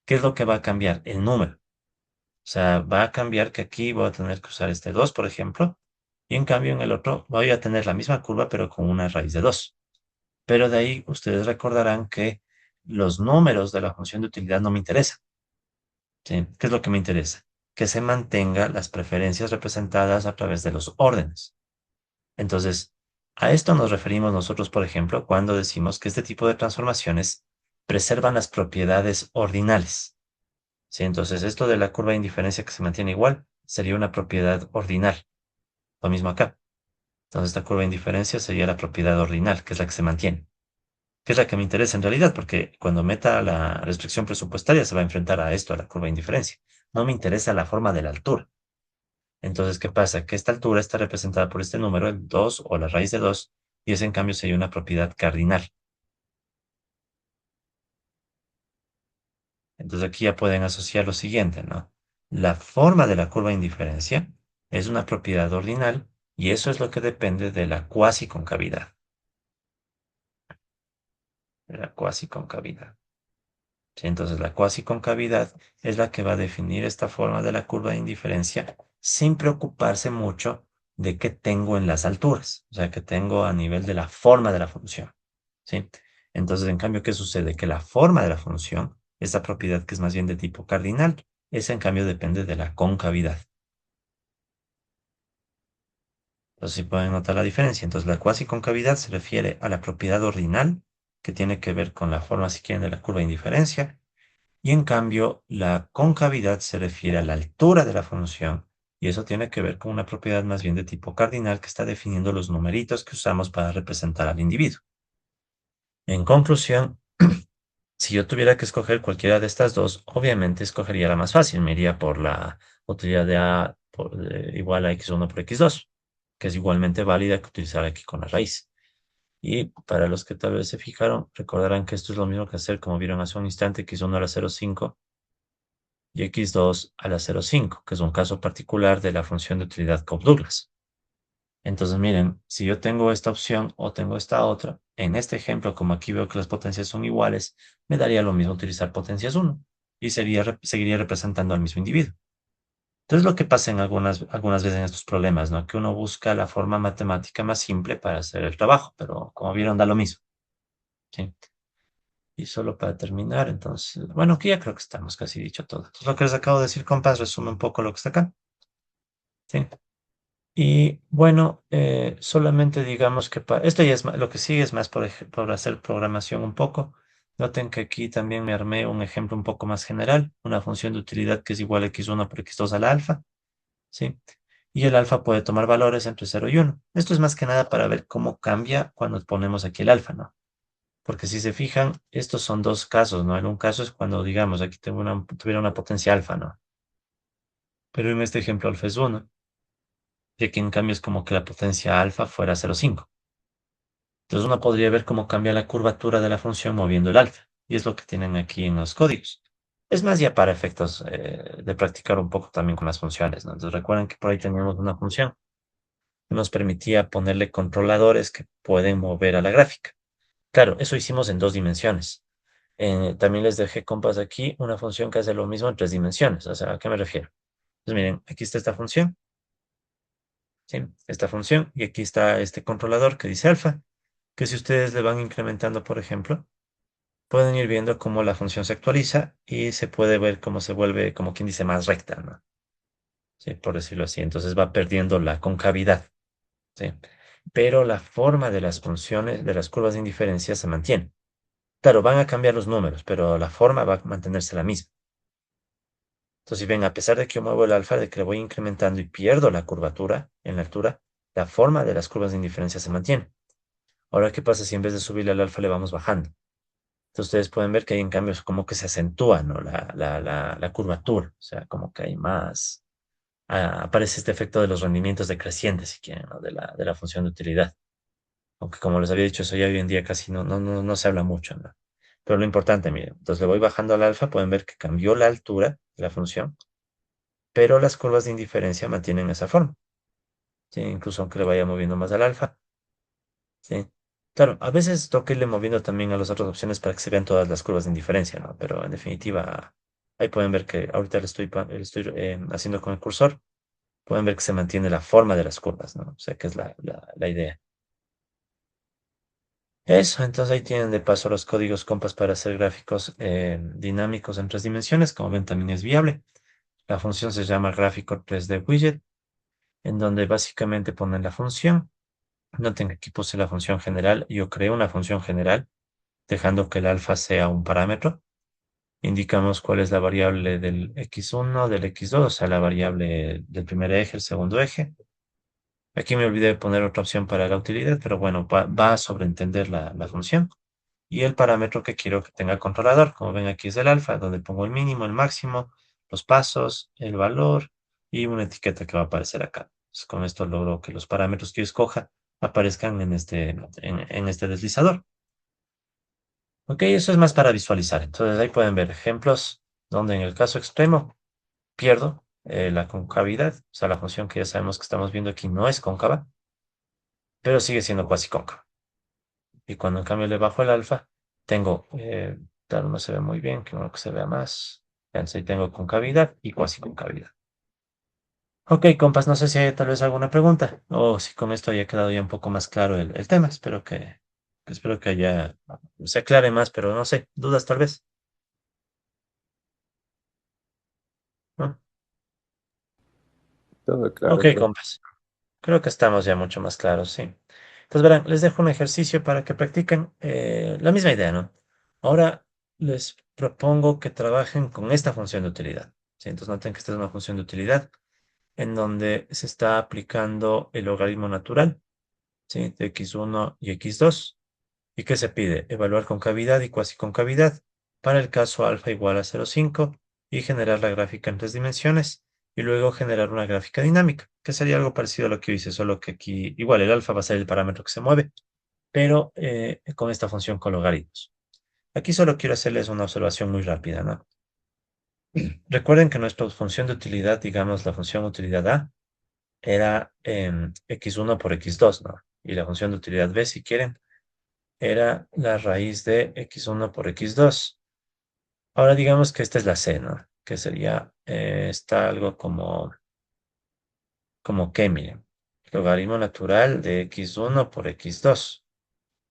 [SPEAKER 1] ¿Qué es lo que va a cambiar? El número. O sea, va a cambiar que aquí voy a tener que usar este 2, por ejemplo, y en cambio en el otro voy a tener la misma curva, pero con una raíz de 2. Pero de ahí ustedes recordarán que los números de la función de utilidad no me interesan. ¿Sí? ¿Qué es lo que me interesa? Que se mantenga las preferencias representadas a través de los órdenes. Entonces, a esto nos referimos nosotros, por ejemplo, cuando decimos que este tipo de transformaciones preservan las propiedades ordinales. Sí, entonces esto de la curva de indiferencia que se mantiene igual sería una propiedad ordinal. Lo mismo acá. Entonces esta curva de indiferencia sería la propiedad ordinal, que es la que se mantiene. Que es la que me interesa en realidad, porque cuando meta la restricción presupuestaria se va a enfrentar a esto, a la curva de indiferencia. No me interesa la forma de la altura. Entonces, ¿qué pasa? Que esta altura está representada por este número, el 2 o la raíz de 2, y ese en cambio sería una propiedad cardinal. Entonces aquí ya pueden asociar lo siguiente, ¿no? La forma de la curva de indiferencia es una propiedad ordinal y eso es lo que depende de la cuasi concavidad. De la cuasi concavidad. ¿sí? Entonces la cuasi concavidad es la que va a definir esta forma de la curva de indiferencia sin preocuparse mucho de qué tengo en las alturas, o sea, que tengo a nivel de la forma de la función, ¿sí? Entonces, en cambio, ¿qué sucede? Que la forma de la función, esa propiedad que es más bien de tipo cardinal, esa en cambio depende de la concavidad. Entonces, si pueden notar la diferencia. Entonces, la cuasi concavidad se refiere a la propiedad ordinal, que tiene que ver con la forma, si quieren, de la curva de indiferencia. Y en cambio, la concavidad se refiere a la altura de la función, y eso tiene que ver con una propiedad más bien de tipo cardinal que está definiendo los numeritos que usamos para representar al individuo. En conclusión, si yo tuviera que escoger cualquiera de estas dos, obviamente escogería la más fácil. Me iría por la utilidad de igual a x1 por x2, que es igualmente válida que utilizar aquí con la raíz. Y para los que tal vez se fijaron, recordarán que esto es lo mismo que hacer, como vieron hace un instante, x1 a la 0,5 y x2 a la 0,5, que es un caso particular de la función de utilidad Cobb-Douglas. Entonces, miren, si yo tengo esta opción o tengo esta otra, en este ejemplo, como aquí veo que las potencias son iguales, me daría lo mismo utilizar potencias 1 y seguiría representando al mismo individuo. Entonces, lo que pasa en algunas veces en estos problemas, ¿no? Que uno busca la forma matemática más simple para hacer el trabajo, pero como vieron, da lo mismo, ¿sí? Y solo para terminar, entonces, bueno, aquí ya creo que estamos casi dicho todo. Entonces, lo que les acabo de decir, compas, resume un poco lo que está acá, ¿sí? Y bueno, solamente digamos que esto ya es lo que sigue es más por hacer programación un poco. Noten que aquí también me armé un ejemplo un poco más general, una función de utilidad que es igual a x1 por x2 a la alfa, ¿sí? Y el alfa puede tomar valores entre 0 y 1. Esto es más que nada para ver cómo cambia cuando ponemos aquí el alfa, ¿no? Porque si se fijan, estos son dos casos, ¿no? En un caso es cuando, digamos, aquí tuviera una potencia alfa, ¿no? Pero en este ejemplo alfa es 1, y aquí en cambio es como que la potencia alfa fuera 0,5. Entonces uno podría ver cómo cambia la curvatura de la función moviendo el alfa. Y es lo que tienen aquí en los códigos. Es más ya para efectos de practicar un poco también con las funciones, ¿no? Entonces recuerden que por ahí teníamos una función que nos permitía ponerle controladores que pueden mover a la gráfica. Claro, eso hicimos en 2 dimensiones. También les dejé, compas, aquí una función que hace lo mismo en 3 dimensiones. O sea, ¿a qué me refiero? Pues miren, aquí está esta función, ¿sí? Esta función, y aquí está este controlador que dice alfa, que si ustedes le van incrementando, por ejemplo, pueden ir viendo cómo la función se actualiza y se puede ver cómo se vuelve, como quien dice, más recta, ¿no? Sí, por decirlo así. Entonces va perdiendo la concavidad, ¿sí? Pero la forma de las funciones, de las curvas de indiferencia se mantiene. Claro, van a cambiar los números, pero la forma va a mantenerse la misma. Entonces, si ven, a pesar de que yo muevo el alfa, de que le voy incrementando y pierdo la curvatura en la altura, la forma de las curvas de indiferencia se mantiene. Ahora, ¿qué pasa si en vez de subirle al alfa le vamos bajando? Entonces ustedes pueden ver que hay en cambio como que se acentúa, ¿no? La curvatura, o sea, como que hay más, aparece este efecto de los rendimientos decrecientes, si quieren, ¿no? De la función de utilidad. Aunque como les había dicho, eso ya hoy en día casi no se habla mucho, ¿no? Pero lo importante, miren, entonces le voy bajando al alfa, pueden ver que cambió la altura de la función, pero las curvas de indiferencia mantienen esa forma, ¿sí? Incluso aunque le vaya moviendo más al alfa, ¿sí? Claro, a veces toca irle moviendo también a las otras opciones para que se vean todas las curvas de indiferencia, ¿no? Pero en definitiva, ahí pueden ver que ahorita le estoy haciendo con el cursor, pueden ver que se mantiene la forma de las curvas, ¿no? O sea, que es la idea. Eso, entonces ahí tienen de paso los códigos compas para hacer gráficos dinámicos en 3 dimensiones. Como ven, también es viable. La función se llama gráfico 3D widget, en donde básicamente ponen la función. Noten que aquí puse la función general. Yo creo una función general, dejando que el alfa sea un parámetro. Indicamos cuál es la variable del x1, del x2, o sea, la variable del primer eje, el segundo eje. Aquí me olvidé de poner otra opción para la utilidad, pero bueno, va a sobreentender la función. Y el parámetro que quiero que tenga el controlador, como ven aquí es el alfa, donde pongo el mínimo, el máximo, los pasos, el valor y una etiqueta que va a aparecer acá. Entonces, con esto logro que los parámetros que yo escoja aparezcan en este deslizador. Ok, eso es más para visualizar. Entonces ahí pueden ver ejemplos donde en el caso extremo pierdo la concavidad, o sea, la función que ya sabemos que estamos viendo aquí no es cóncava, pero sigue siendo cuasi cóncava. Y cuando en cambio le bajo el alfa, tengo Tal, no se ve muy bien, que uno que se vea más. Entonces ahí tengo concavidad y cuasi concavidad. Ok, compas, no sé si hay tal vez alguna pregunta o si con esto haya quedado ya un poco más claro el tema. Espero que haya, se aclare más, pero no sé, dudas tal vez, ¿no?
[SPEAKER 2] Todo
[SPEAKER 1] Ok,
[SPEAKER 2] claro, profe.
[SPEAKER 1] compas, creo que estamos ya mucho más claros, sí. Entonces, verán, les dejo un ejercicio para que practiquen la misma idea, ¿no? Ahora les propongo que trabajen con esta función de utilidad. ¿Sí? Entonces, noten que esta es una función de utilidad en donde se está aplicando el logaritmo natural, ¿sí? De x1 y x2. ¿Y qué se pide? Evaluar concavidad y cuasi concavidad para el caso alfa igual a 0,5 y generar la gráfica en 3 dimensiones y luego generar una gráfica dinámica, que sería algo parecido a lo que yo hice, solo que aquí igual el alfa va a ser el parámetro que se mueve, pero con esta función con logaritmos. Aquí solo quiero hacerles una observación muy rápida, ¿no? Recuerden que nuestra función de utilidad, digamos la función utilidad A, era x1 por x2, ¿no? Y la función de utilidad B, si quieren, era la raíz de x1 por x2. Ahora digamos que esta es la c, ¿no? Que sería, está algo como que, miren, logaritmo natural de x1 por x2,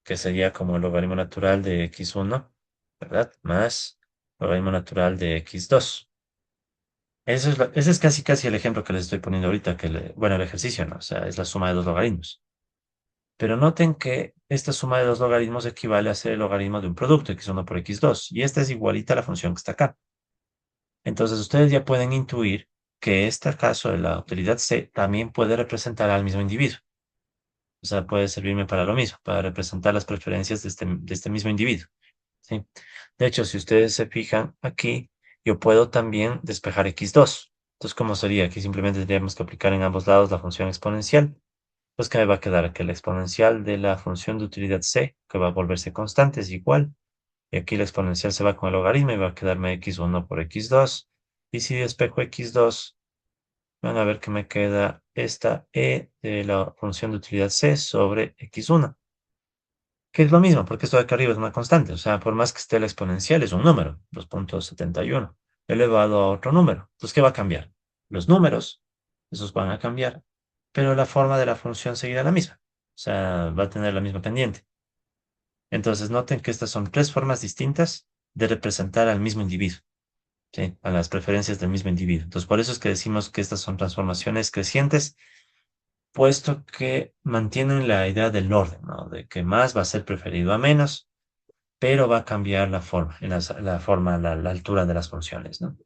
[SPEAKER 1] que sería como el logaritmo natural de x1, ¿verdad? Más logaritmo natural de x2. Ese es casi casi el ejemplo que les estoy poniendo ahorita, bueno, el ejercicio, ¿no? O sea, es la suma de dos logaritmos. Pero noten que esta suma de dos logaritmos equivale a ser el logaritmo de un producto, x1 por x2, y esta es igualita a la función que está acá. Entonces ustedes ya pueden intuir que este caso de la utilidad C también puede representar al mismo individuo. O sea, puede servirme para lo mismo, para representar las preferencias de este mismo individuo, ¿sí? De hecho, si ustedes se fijan aquí, yo puedo también despejar x2. Entonces, ¿cómo sería? Aquí simplemente tendríamos que aplicar en ambos lados la función exponencial. Pues que me va a quedar que la exponencial de la función de utilidad C, que va a volverse constante, es igual. Y aquí la exponencial se va con el logaritmo y va a quedarme x1 por x2. Y si despejo x2, van a ver que me queda esta e de la función de utilidad C sobre x1, que es lo mismo, porque esto de acá arriba es una constante. O sea, por más que esté la exponencial, es un número, 2,71, elevado a otro número. Entonces, ¿qué va a cambiar? Los números, esos van a cambiar, pero la forma de la función seguirá la misma. O sea, va a tener la misma pendiente. Entonces, noten que estas son tres formas distintas de representar al mismo individuo, ¿sí? A las preferencias del mismo individuo. Entonces, por eso es que decimos que estas son transformaciones crecientes, puesto que mantienen la idea del orden, ¿no? De que más va a ser preferido a menos, pero va a cambiar la forma, la forma, la altura de las funciones, ¿no?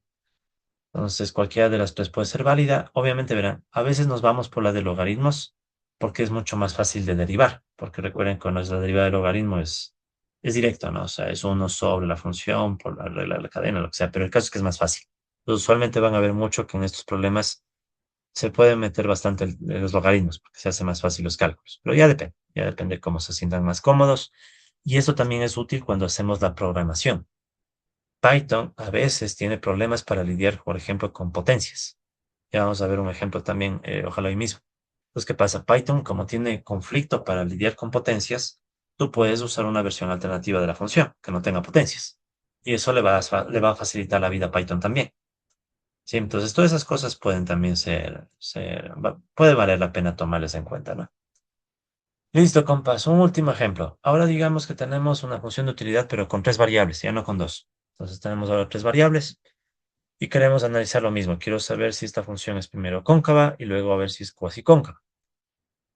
[SPEAKER 1] Entonces, cualquiera de las tres puede ser válida. Obviamente, verán, a veces nos vamos por la de logaritmos porque es mucho más fácil de derivar, porque recuerden que nuestra derivada de logaritmo es directo, ¿no? O sea, es uno sobre la función, por la regla de la cadena, lo que sea, pero el caso es que es más fácil. Entonces, usualmente van a ver mucho que en estos problemas se pueden meter bastante los logaritmos, porque se hace más fácil los cálculos, pero ya depende cómo se sientan más cómodos. Y eso también es útil cuando hacemos la programación. Python a veces tiene problemas para lidiar, por ejemplo, con potencias. Ya vamos a ver un ejemplo también, ojalá hoy mismo. Entonces, ¿qué pasa? Python, como tiene conflicto para lidiar con potencias, tú puedes usar una versión alternativa de la función que no tenga potencias. Y eso le va a facilitar la vida a Python también. Sí, entonces todas esas cosas pueden también puede valer la pena tomarles en cuenta, ¿no? Listo, compas. Un último ejemplo. Ahora digamos que tenemos una función de utilidad, pero con tres variables, ya no con dos. Entonces tenemos ahora tres variables y queremos analizar lo mismo. Quiero saber si esta función es primero cóncava y luego a ver si es cuasi cóncava.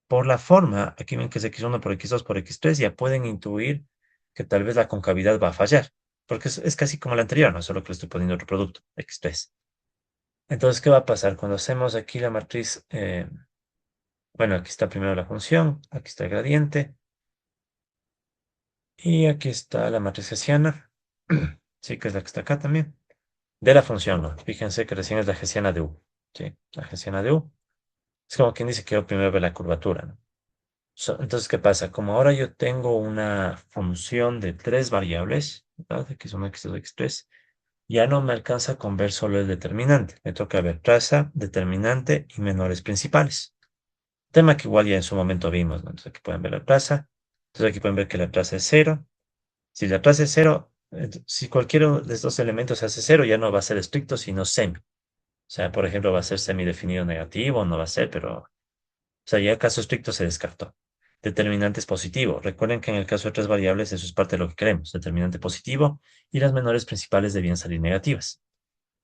[SPEAKER 1] Por la forma, aquí ven que es x1 por x2 por x3, ya pueden intuir que tal vez la concavidad va a fallar, porque es casi como la anterior, no solo que le estoy poniendo otro producto, x3. Entonces, ¿qué va a pasar? Cuando hacemos aquí la matriz, bueno, aquí está primero la función, aquí está el gradiente, y aquí está la matriz hessiana, sí, que es la que está acá también, de la función, ¿no? Fíjense que recién es la hessiana de U, ¿sí? La hessiana de U. Es como quien dice que quiero primero ver la curvatura, ¿no? Entonces, ¿qué pasa? Como ahora yo tengo una función de tres variables, ¿verdad? X1, x2, x3, ya no me alcanza con ver solo el determinante. Me toca ver traza, determinante y menores principales. Tema que igual ya en su momento vimos, ¿no? Entonces aquí pueden ver la traza. Entonces aquí pueden ver que la traza es cero. Si la traza es cero, Si cualquiera de estos elementos se hace cero, ya no va a ser estricto, sino semi. O sea, por ejemplo, va a ser semidefinido negativo, no va a ser, pero, o sea, ya caso estricto se descartó. Determinante es positivo. Recuerden que en el caso de tres variables, eso es parte de lo que queremos. Determinante positivo y las menores principales debían salir negativas.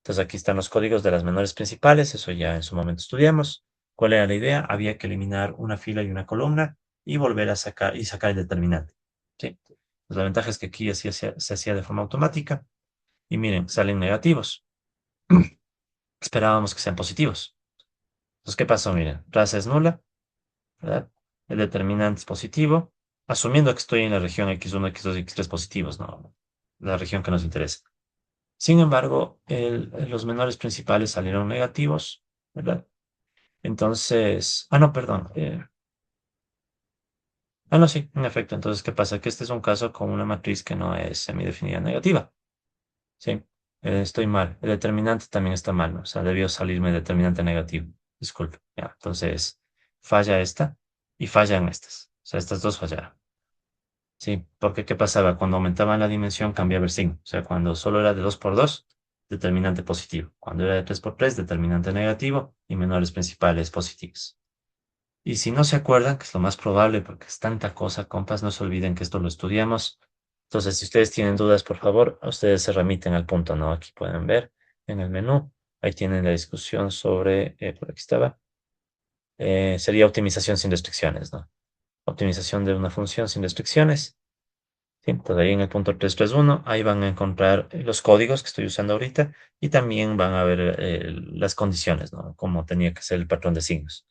[SPEAKER 1] Entonces aquí están los códigos de las menores principales, eso ya en su momento estudiamos. ¿Cuál era la idea? Había que eliminar una fila y una columna y volver a sacar el determinante. ¿Sí? Pues la ventaja es que aquí así se hacía de forma automática. Y miren, salen negativos. Esperábamos que sean positivos. Entonces, ¿qué pasó? Miren, raza es nula, ¿verdad? El determinante es positivo, asumiendo que estoy en la región X1, X2 y X3 positivos, ¿no? La región que nos interesa. Sin embargo, los menores principales salieron negativos, ¿verdad? Entonces, no, perdón. No, sí, en efecto. Entonces, ¿qué pasa? Que este es un caso con una matriz que no es semidefinida negativa. Sí, estoy mal. El determinante también está mal, ¿no? O sea, debió salirme determinante negativo. Disculpe. Ya, entonces, falla esta y fallan estas. O sea, estas dos fallaron. Sí, porque ¿qué pasaba? Cuando aumentaban la dimensión cambiaba el signo. O sea, cuando solo era de 2 por 2 determinante positivo. Cuando era de 3 por 3 determinante negativo y menores principales positivos. Y si no se acuerdan, que es lo más probable porque es tanta cosa, compas, no se olviden que esto lo estudiamos. Entonces, si ustedes tienen dudas, por favor, a ustedes se remiten al punto, ¿no? Aquí pueden ver en el menú. Ahí tienen la discusión sobre, por aquí estaba, sería optimización sin restricciones, ¿no? Optimización de una función sin restricciones. Sí, entonces ahí en el punto 331 ahí van a encontrar los códigos que estoy usando ahorita y también van a ver las condiciones, ¿no? Cómo tenía que ser el patrón de signos.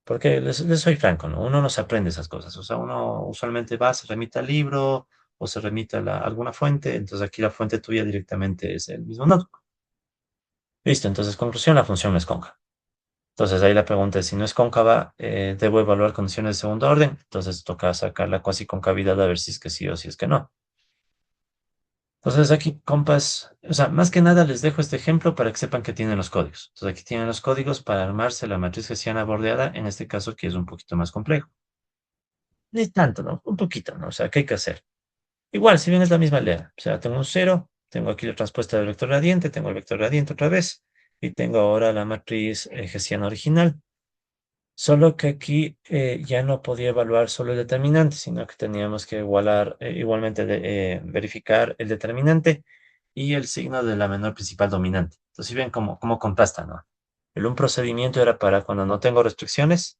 [SPEAKER 1] Porque les soy franco, ¿no? Uno no se aprende esas cosas. O sea, uno usualmente va, se remite al libro o se remite a alguna fuente. Entonces aquí la fuente tuya directamente es el mismo nodo. Listo, entonces conclusión, la función no es cóncava. Entonces ahí la pregunta es, si no es cóncava, ¿debo evaluar condiciones de segundo orden? Entonces toca sacar la cuasi concavidad a ver si es que sí o si es que no. Entonces aquí, compas, o sea, más que nada les dejo este ejemplo para que sepan que tienen los códigos. Entonces aquí tienen los códigos para armarse la matriz hessiana bordeada, en este caso que es un poquito más complejo. Ni tanto, ¿no? Un poquito, ¿no? O sea, ¿qué hay que hacer? Igual, si bien es la misma idea. O sea, tengo un cero, tengo aquí la transpuesta del vector gradiente, tengo el vector gradiente otra vez, y tengo ahora la matriz hessiana original. Solo que aquí ya no podía evaluar solo el determinante, sino que teníamos que igualmente verificar el determinante y el signo de la menor principal dominante. Entonces, si ven cómo contrasta, ¿no? Un procedimiento era para cuando no tengo restricciones,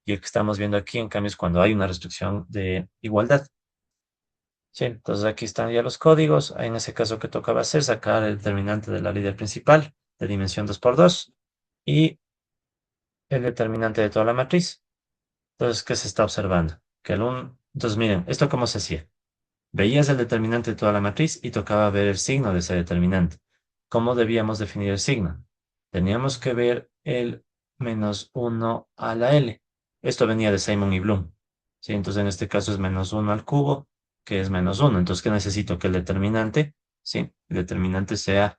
[SPEAKER 1] y el que estamos viendo aquí, en cambio, es cuando hay una restricción de igualdad. Sí, entonces aquí están ya los códigos. En ese caso que tocaba hacer, sacar el determinante de la líder principal de dimensión 2 por 2 y el determinante de toda la matriz. Entonces, ¿qué se está observando? Entonces, miren, ¿esto cómo se hacía? Veías el determinante de toda la matriz y tocaba ver el signo de ese determinante. ¿Cómo debíamos definir el signo? Teníamos que ver el -1 a la L. Esto venía de Simon y Bloom. ¿Sí? Entonces, en este caso es -1 al cubo, que es -1. Entonces, ¿qué necesito? Que el determinante, ¿sí? El determinante sea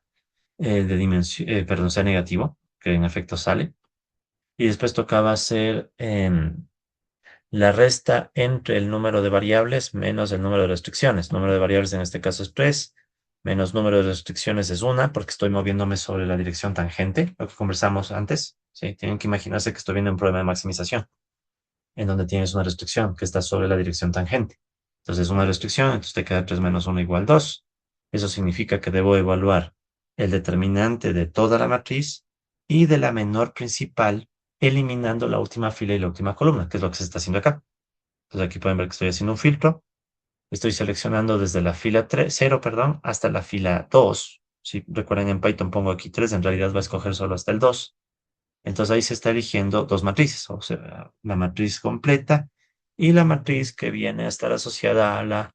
[SPEAKER 1] de dimensión, perdón, sea negativo, que en efecto sale. Y después tocaba hacer la resta entre el número de variables menos el número de restricciones. Número de variables en este caso es 3, menos número de restricciones es 1, porque estoy moviéndome sobre la dirección tangente, lo que conversamos antes. ¿Sí? Tienen que imaginarse que estoy viendo un problema de maximización, en donde tienes una restricción que está sobre la dirección tangente. Entonces, una restricción, entonces te queda 3 menos 1 igual 2. Eso significa que debo evaluar el determinante de toda la matriz y de la menor principal, eliminando la última fila y la última columna, que es lo que se está haciendo acá. Entonces aquí pueden ver que estoy haciendo un filtro. Estoy seleccionando desde la fila 0, perdón, hasta la fila 2. Si recuerden, en Python pongo aquí 3, en realidad va a escoger solo hasta el 2. Entonces ahí se está eligiendo dos matrices, o sea, la matriz completa y la matriz que viene a estar asociada a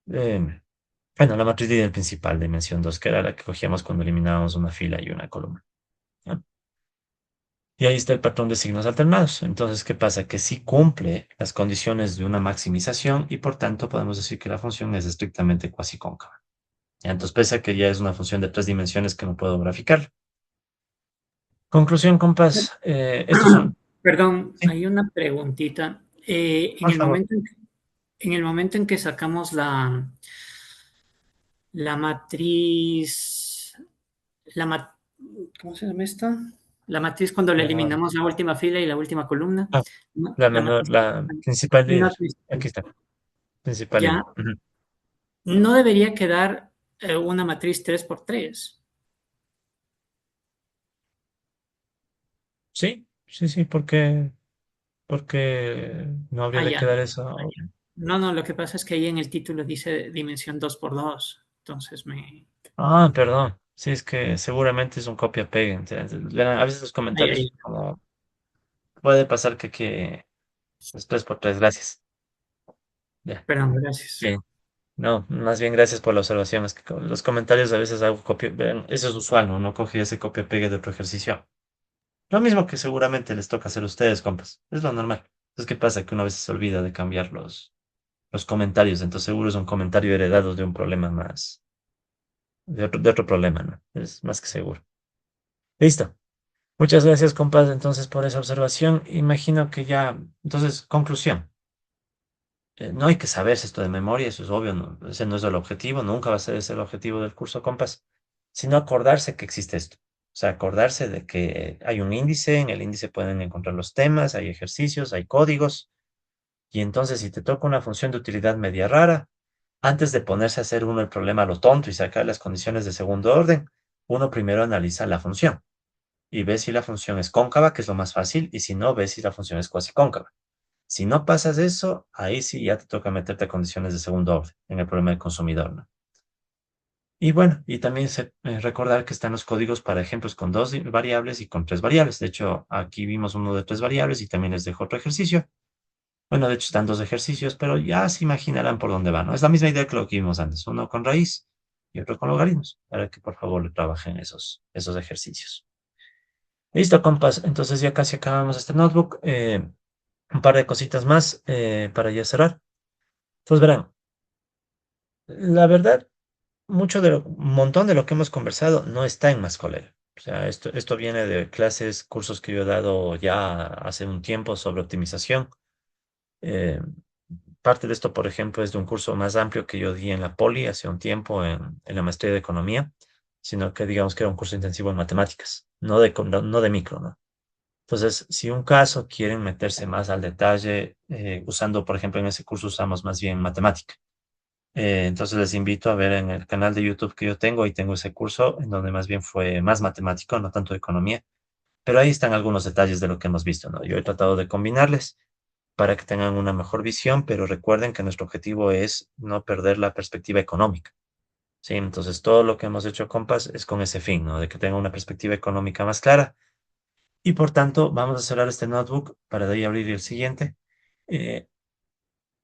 [SPEAKER 1] eh, la matriz líder principal, dimensión 2, que era la que cogíamos cuando eliminábamos una fila y una columna. ¿Ya? Y ahí está el patrón de signos alternados. Entonces, ¿qué pasa? Que sí cumple las condiciones de una maximización y por tanto podemos decir que la función es estrictamente cuasi cóncava. Entonces, pese a que ya es una función de tres dimensiones que no puedo graficar. Conclusión, compas, estos son...
[SPEAKER 3] Perdón,
[SPEAKER 1] Sí,
[SPEAKER 3] hay una preguntita.
[SPEAKER 1] por favor.
[SPEAKER 3] En el momento en que sacamos la matriz, la ma- ¿cómo se llama esto? La matriz cuando le
[SPEAKER 1] La,
[SPEAKER 3] eliminamos la última fila y la última columna.
[SPEAKER 1] ah,
[SPEAKER 3] No,
[SPEAKER 1] la
[SPEAKER 3] la
[SPEAKER 1] menor,
[SPEAKER 3] matriz
[SPEAKER 1] la principal líder.
[SPEAKER 3] no, pues,
[SPEAKER 1] Aquí está, principal
[SPEAKER 3] ya
[SPEAKER 1] líder. Ujú.
[SPEAKER 3] no debería quedar una matriz 3 por 3.
[SPEAKER 1] Sí, sí, sí, porque no habría
[SPEAKER 3] Ah,
[SPEAKER 1] de
[SPEAKER 3] ya.
[SPEAKER 1] quedar eso.
[SPEAKER 3] No, no, lo que pasa es que ahí en el título dice dimensión 2 por 2. Entonces
[SPEAKER 1] Ah, perdón. Sí, es que seguramente es un copia-pega. A veces los
[SPEAKER 3] Ay, ay,
[SPEAKER 1] comentarios, como puede pasar que es 3x3, gracias. Ya.
[SPEAKER 3] perdón, gracias.
[SPEAKER 1] Bien. No, más bien gracias por la observación. Es que con los comentarios a veces hago copia, vean, eso es usual, ¿no? No cogí ese copia-pega de otro ejercicio. Lo mismo que seguramente les toca hacer a ustedes, compas. Es lo normal. Entonces, ¿qué pasa? Que una vez se olvida de cambiar los comentarios. Entonces, seguro es un comentario heredado de un problema más, de otro problema, ¿no? Es más que seguro. Listo. Muchas gracias, compas, entonces, por esa observación. Imagino que ya, entonces, conclusión. No hay que saberse esto de memoria, eso es obvio, ese no es el objetivo, nunca va a ser ese el objetivo del curso, compas, sino acordarse que existe esto. O sea, acordarse de que hay un índice, en el índice pueden encontrar los temas, hay ejercicios, hay códigos, y entonces si te toca una función de utilidad media rara, antes de ponerse a hacer uno el problema a lo tonto y sacar las condiciones de segundo orden, uno primero analiza la función y ve si la función es cóncava, que es lo más fácil, y si no, ve si la función es cuasicóncava. Si no pasas eso, ahí sí ya te toca meterte a condiciones de segundo orden en el problema del consumidor, ¿no? Y bueno, y también recordar que están los códigos para ejemplos con dos variables y con tres variables. De hecho, aquí vimos uno de tres variables y también les dejo otro ejercicio. Bueno, de hecho están dos ejercicios, pero ya se imaginarán por dónde van, ¿no? Es la misma idea que lo que vimos antes, uno con raíz y otro con logaritmos, para que por favor le trabajen esos ejercicios. Listo, compas. Entonces ya casi acabamos este notebook. Un par de cositas más para ya cerrar. Pues verán, la verdad, un montón de lo que hemos conversado no está en Mascolel. O sea, esto viene de clases, cursos que yo he dado ya hace un tiempo sobre optimización. Eh, Parte de esto, por ejemplo, es de un curso más amplio que yo di en la Poli hace un tiempo en la maestría de economía, sino que digamos que era un curso intensivo en matemáticas, no de micro, ¿no? Entonces, si un caso quieren meterse más al detalle, usando, por ejemplo, en ese curso usamos más bien matemática. Entonces les invito a ver en el canal de YouTube que yo tengo y tengo ese curso en donde más bien fue más matemático, no tanto de economía, pero ahí están algunos detalles de lo que hemos visto, ¿no? Yo he tratado de combinarles para que tengan una mejor visión, pero recuerden que nuestro objetivo es no perder la perspectiva económica, ¿sí? Entonces todo lo que hemos hecho, compas, es con ese fin, ¿no? De que tengan una perspectiva económica más clara y por tanto vamos a cerrar este notebook para de ahí abrir el siguiente, eh,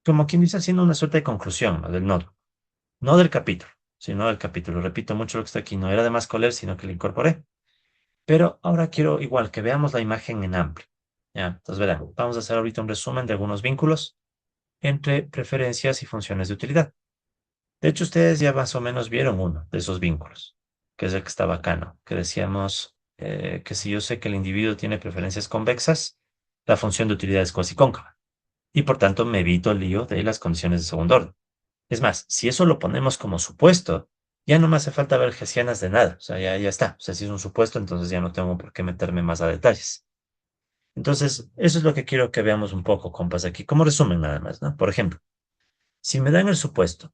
[SPEAKER 1] como quien dice, haciendo una suerte de conclusión, ¿no? Del notebook. No del capítulo, sino del capítulo. Repito mucho lo que está aquí. No era de más coler, sino que lo incorporé. Pero ahora quiero igual que veamos la imagen en amplio. ¿Ya? Entonces, verán, vamos a hacer ahorita un resumen de algunos vínculos entre preferencias y funciones de utilidad. De hecho, ustedes ya más o menos vieron uno de esos vínculos, que es el que está bacano, que decíamos que si yo sé que el individuo tiene preferencias convexas, la función de utilidad es cuasicóncava. Y por tanto me evito el lío de las condiciones de segundo orden. Es más, si eso lo ponemos como supuesto, ya no me hace falta ver hessianas de nada. O sea, ya está. O sea, si es un supuesto, entonces ya no tengo por qué meterme más a detalles. Entonces, eso es lo que quiero que veamos un poco, compas, aquí, como resumen nada más, ¿no? Por ejemplo, si me dan el supuesto,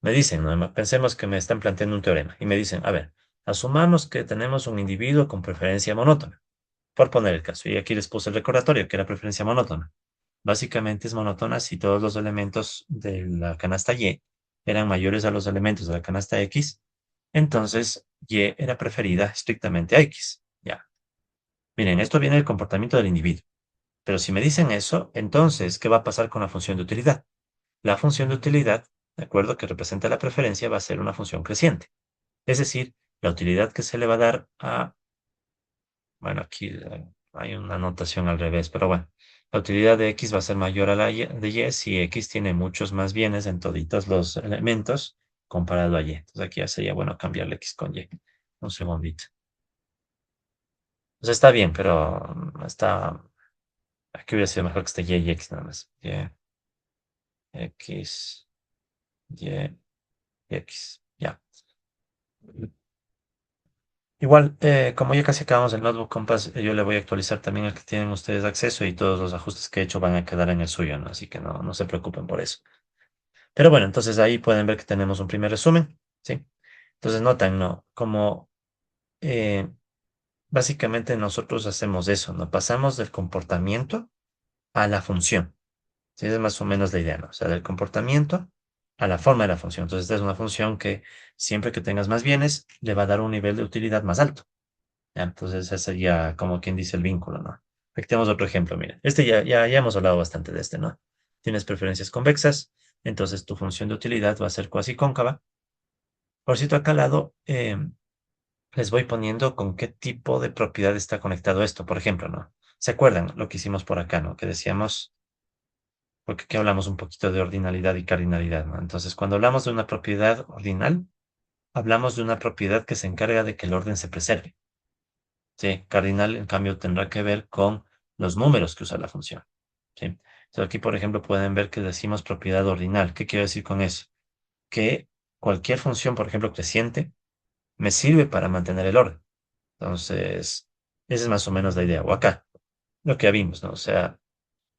[SPEAKER 1] me dicen, ¿no? Pensemos que me están planteando un teorema y me dicen, a ver, asumamos que tenemos un individuo con preferencia monótona, por poner el caso, y aquí les puse el recordatorio, que era preferencia monótona. Básicamente es monótona si todos los elementos de la canasta Y eran mayores a los elementos de la canasta X, entonces Y era preferida estrictamente a X. Ya. Miren, esto viene del comportamiento del individuo. Pero si me dicen eso, entonces, ¿qué va a pasar con la función de utilidad? La función de utilidad, de acuerdo, que representa la preferencia, va a ser una función creciente. Es decir, la utilidad que se le va a dar a, bueno, aquí hay una notación al revés, pero bueno, la utilidad de X va a ser mayor a la de Y si X tiene muchos más bienes en toditos los elementos comparado a Y. Entonces aquí ya sería bueno cambiarle X con Y. Un segundito. O sea, está bien, pero aquí hubiera sido mejor que esté Y y X nada más. Y, X, Y, y X. Ya. Igual, como ya casi acabamos el Notebook Compass, yo le voy a actualizar también el que tienen ustedes acceso y todos los ajustes que he hecho van a quedar en el suyo, ¿no? Así que no se preocupen por eso. Pero bueno, entonces ahí pueden ver que tenemos un primer resumen, ¿sí? Entonces notan, ¿no? Como eh, básicamente nosotros hacemos eso, ¿no? Pasamos del comportamiento a la función. Sí, esa es más o menos la idea, ¿no? O sea, del comportamiento a la forma de la función. Entonces, esta es una función que siempre que tengas más bienes, le va a dar un nivel de utilidad más alto. ¿Ya? Entonces, ese sería como quien dice el vínculo, ¿no? Aquí tenemos otro ejemplo, mira. Este ya hemos hablado bastante de este, ¿no? Tienes preferencias convexas, entonces tu función de utilidad va a ser cuasi cóncava. Por cierto, acá al lado les voy poniendo con qué tipo de propiedad está conectado esto, por ejemplo, ¿no? ¿Se acuerdan lo que hicimos por acá, ¿no? Que decíamos porque aquí hablamos un poquito de ordinalidad y cardinalidad, ¿no? Entonces, cuando hablamos de una propiedad ordinal, hablamos de una propiedad que se encarga de que el orden se preserve. Sí, cardinal, en cambio, tendrá que ver con los números que usa la función. Sí. Entonces, aquí, por ejemplo, pueden ver que decimos propiedad ordinal. ¿Qué quiero decir con eso? Que cualquier función, por ejemplo, creciente, me sirve para mantener el orden. Entonces, esa es más o menos la idea. O acá, lo que ya vimos, ¿no? O sea,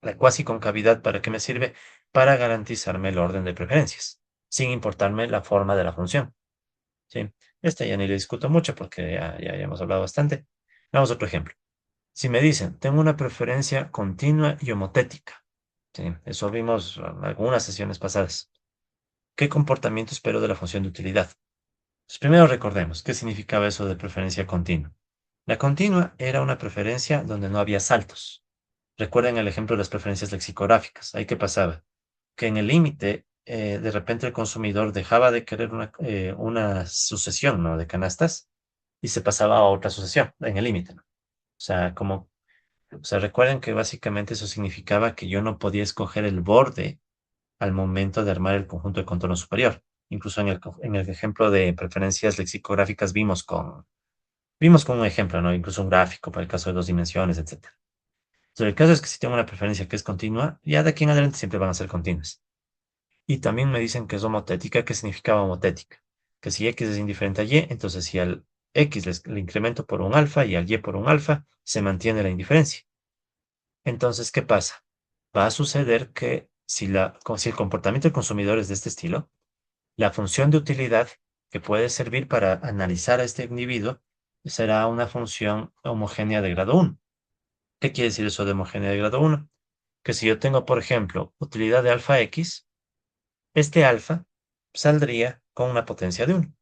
[SPEAKER 1] la cuasi concavidad, ¿para qué me sirve? Para garantizarme el orden de preferencias, sin importarme la forma de la función. ¿Sí? Este ya ni le discuto mucho porque ya hemos hablado bastante. Vamos a otro ejemplo. Si me dicen, tengo una preferencia continua y homotética. ¿Sí? Eso vimos en algunas sesiones pasadas. ¿Qué comportamiento espero de la función de utilidad? Pues primero recordemos qué significaba eso de preferencia continua. La continua era una preferencia donde no había saltos. Recuerden el ejemplo de las preferencias lexicográficas. Ahí qué pasaba. Que en el límite, de repente el consumidor dejaba de querer una sucesión, ¿no? De canastas y se pasaba a otra sucesión en el límite, ¿no? O sea, recuerden que básicamente eso significaba que yo no podía escoger el borde al momento de armar el conjunto de contorno superior. Incluso en el ejemplo de preferencias lexicográficas vimos con un ejemplo, ¿no? Incluso un gráfico para el caso de dos dimensiones, etcétera. Entonces, el caso es que si tengo una preferencia que es continua, ya de aquí en adelante siempre van a ser continuas. Y también me dicen que es homotética. ¿Qué significaba homotética? Que si x es indiferente a y, entonces si al x le incremento por un alfa y al y por un alfa, se mantiene la indiferencia. Entonces, ¿qué pasa? Va a suceder que si el comportamiento del consumidor es de este estilo, la función de utilidad que puede servir para analizar a este individuo será una función homogénea de grado uno. ¿Qué quiere decir eso de homogénea de grado uno? Que si yo tengo, por ejemplo, utilidad de alfa x, este alfa saldría con una potencia de 1.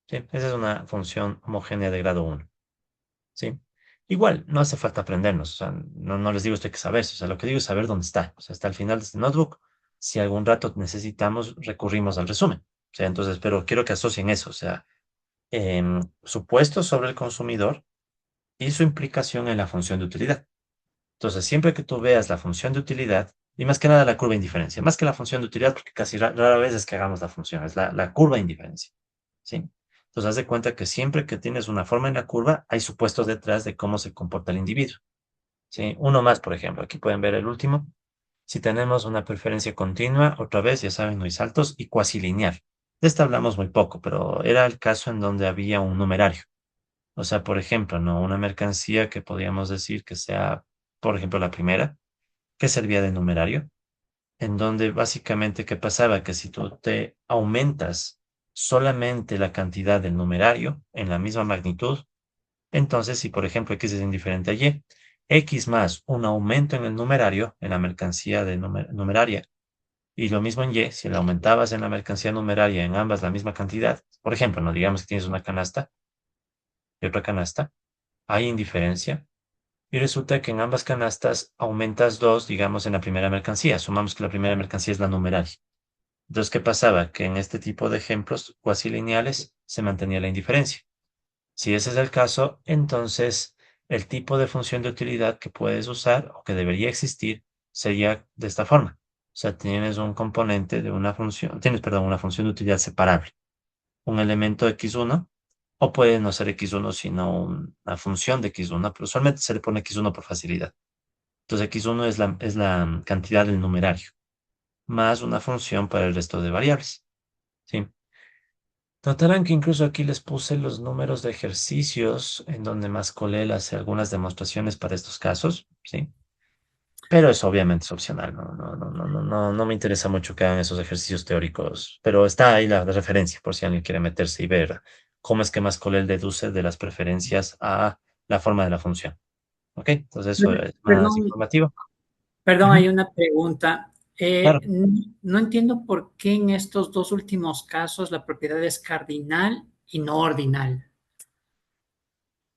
[SPEAKER 1] ¿Sí? Esa es una función homogénea de grado uno. ¿Sí? Igual, no hace falta aprendernos. O sea, no les digo esto hay que saber. O sea, lo que digo es saber dónde está. O sea, hasta el final de este notebook, si algún rato necesitamos, recurrimos al resumen. O sea, entonces, pero quiero que asocien eso. O sea, supuestos sobre el consumidor y su implicación en la función de utilidad. Entonces, siempre que tú veas la función de utilidad, y más que nada la curva de indiferencia, más que la función de utilidad, porque casi rara vez es que hagamos la función, es la curva de indiferencia. ¿Sí? Entonces, haz de cuenta que siempre que tienes una forma en la curva, hay supuestos detrás de cómo se comporta el individuo. ¿Sí? Uno más, por ejemplo, aquí pueden ver el último. Si tenemos una preferencia continua, otra vez, ya saben, no hay saltos, y cuasi lineal. De esta hablamos muy poco, pero era el caso en donde había un numerario. O sea, por ejemplo, ¿no? Una mercancía que podríamos decir que sea, por ejemplo, la primera, que servía de numerario, en donde básicamente, ¿qué pasaba? Que si tú te aumentas solamente la cantidad del numerario en la misma magnitud, entonces, si por ejemplo x es indiferente a y, x más un aumento en el numerario, en la mercancía de numeraria, y lo mismo en y, si le aumentabas en la mercancía numeraria en ambas la misma cantidad, por ejemplo, no digamos que tienes una canasta y otra canasta, hay indiferencia. Y resulta que en ambas canastas aumentas dos, digamos, en la primera mercancía. Sumamos que la primera mercancía es la numeraria. Entonces, ¿qué pasaba? Que en este tipo de ejemplos cuasi lineales se mantenía la indiferencia. Si ese es el caso, entonces el tipo de función de utilidad que puedes usar o que debería existir sería de esta forma. O sea, tienes un componente de una función, tienes, perdón, una función de utilidad separable. Un elemento x1, o puede no ser x1, sino una función de x1, pero usualmente se le pone x1 por facilidad. Entonces x1 es la cantidad del numerario, más una función para el resto de variables. ¿Sí? Notarán que incluso aquí les puse los números de ejercicios en donde Mascolel hace algunas demostraciones para estos casos, ¿sí? Pero eso obviamente es opcional, no me interesa mucho que hagan esos ejercicios teóricos, pero está ahí la referencia por si alguien quiere meterse y ver cómo es que Mascolel deduce de las preferencias a la forma de la función, ¿ok? Entonces eso es más
[SPEAKER 3] Perdón,
[SPEAKER 1] informativo.
[SPEAKER 3] perdón,
[SPEAKER 1] Ujú.
[SPEAKER 3] hay una pregunta.
[SPEAKER 1] Claro,
[SPEAKER 3] No entiendo por qué en estos dos últimos casos la propiedad es cardinal y no ordinal.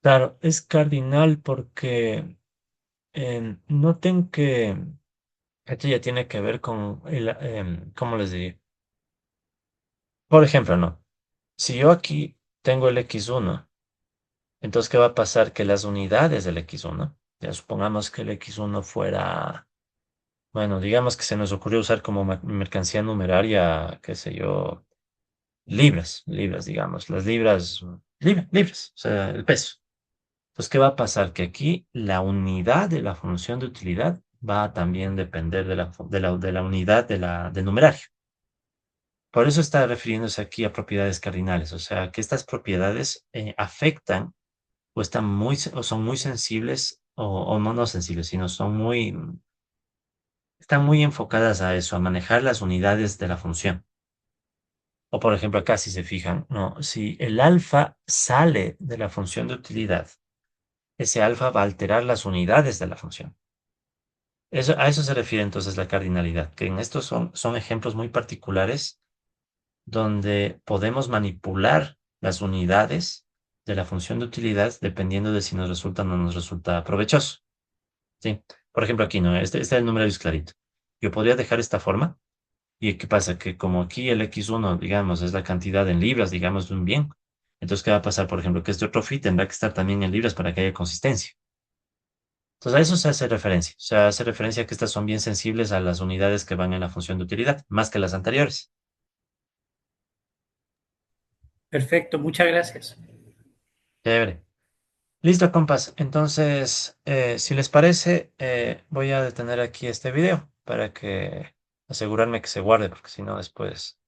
[SPEAKER 1] claro, es cardinal porque noten que esto ya tiene que ver con ¿cómo les diría? Por ejemplo, ¿no? Si yo aquí tengo el x1, entonces, ¿qué va a pasar? Que las unidades del x1, ya supongamos que el x1 fuera, bueno, digamos que se nos ocurrió usar como mercancía numeraria, qué sé yo, libras, digamos, las libras, libras, o sea, el peso. Entonces, ¿qué va a pasar? Que aquí la unidad de la función de utilidad va a también depender de la unidad del numerario. Por eso está refiriéndose aquí a propiedades cardinales, o sea, que estas propiedades afectan o están o son muy sensibles, o no sensibles, sino están muy enfocadas a eso, a manejar las unidades de la función. O por ejemplo, acá si se fijan, no, si el alfa sale de la función de utilidad, ese alfa va a alterar las unidades de la función. A eso se refiere entonces la cardinalidad, que en estos son ejemplos muy particulares donde podemos manipular las unidades de la función de utilidad dependiendo de si nos resulta o no nos resulta provechoso. Sí. Por ejemplo, aquí, ¿no? Este es el número es clarito. Yo podría dejar esta forma. ¿Y qué pasa? Que como aquí el X1, digamos, es la cantidad en libras, digamos, de un bien. Entonces, ¿qué va a pasar? Por ejemplo, que este otro phi tendrá que estar también en libras para que haya consistencia. Entonces, a eso se hace referencia. O sea, hace referencia a que estas son bien sensibles a las unidades que van en la función de utilidad, más que las anteriores.
[SPEAKER 3] Perfecto, muchas gracias.
[SPEAKER 1] Chévere. Listo, compas. Entonces, si les parece, voy a detener aquí este video para que asegurarme que se guarde, porque si no, después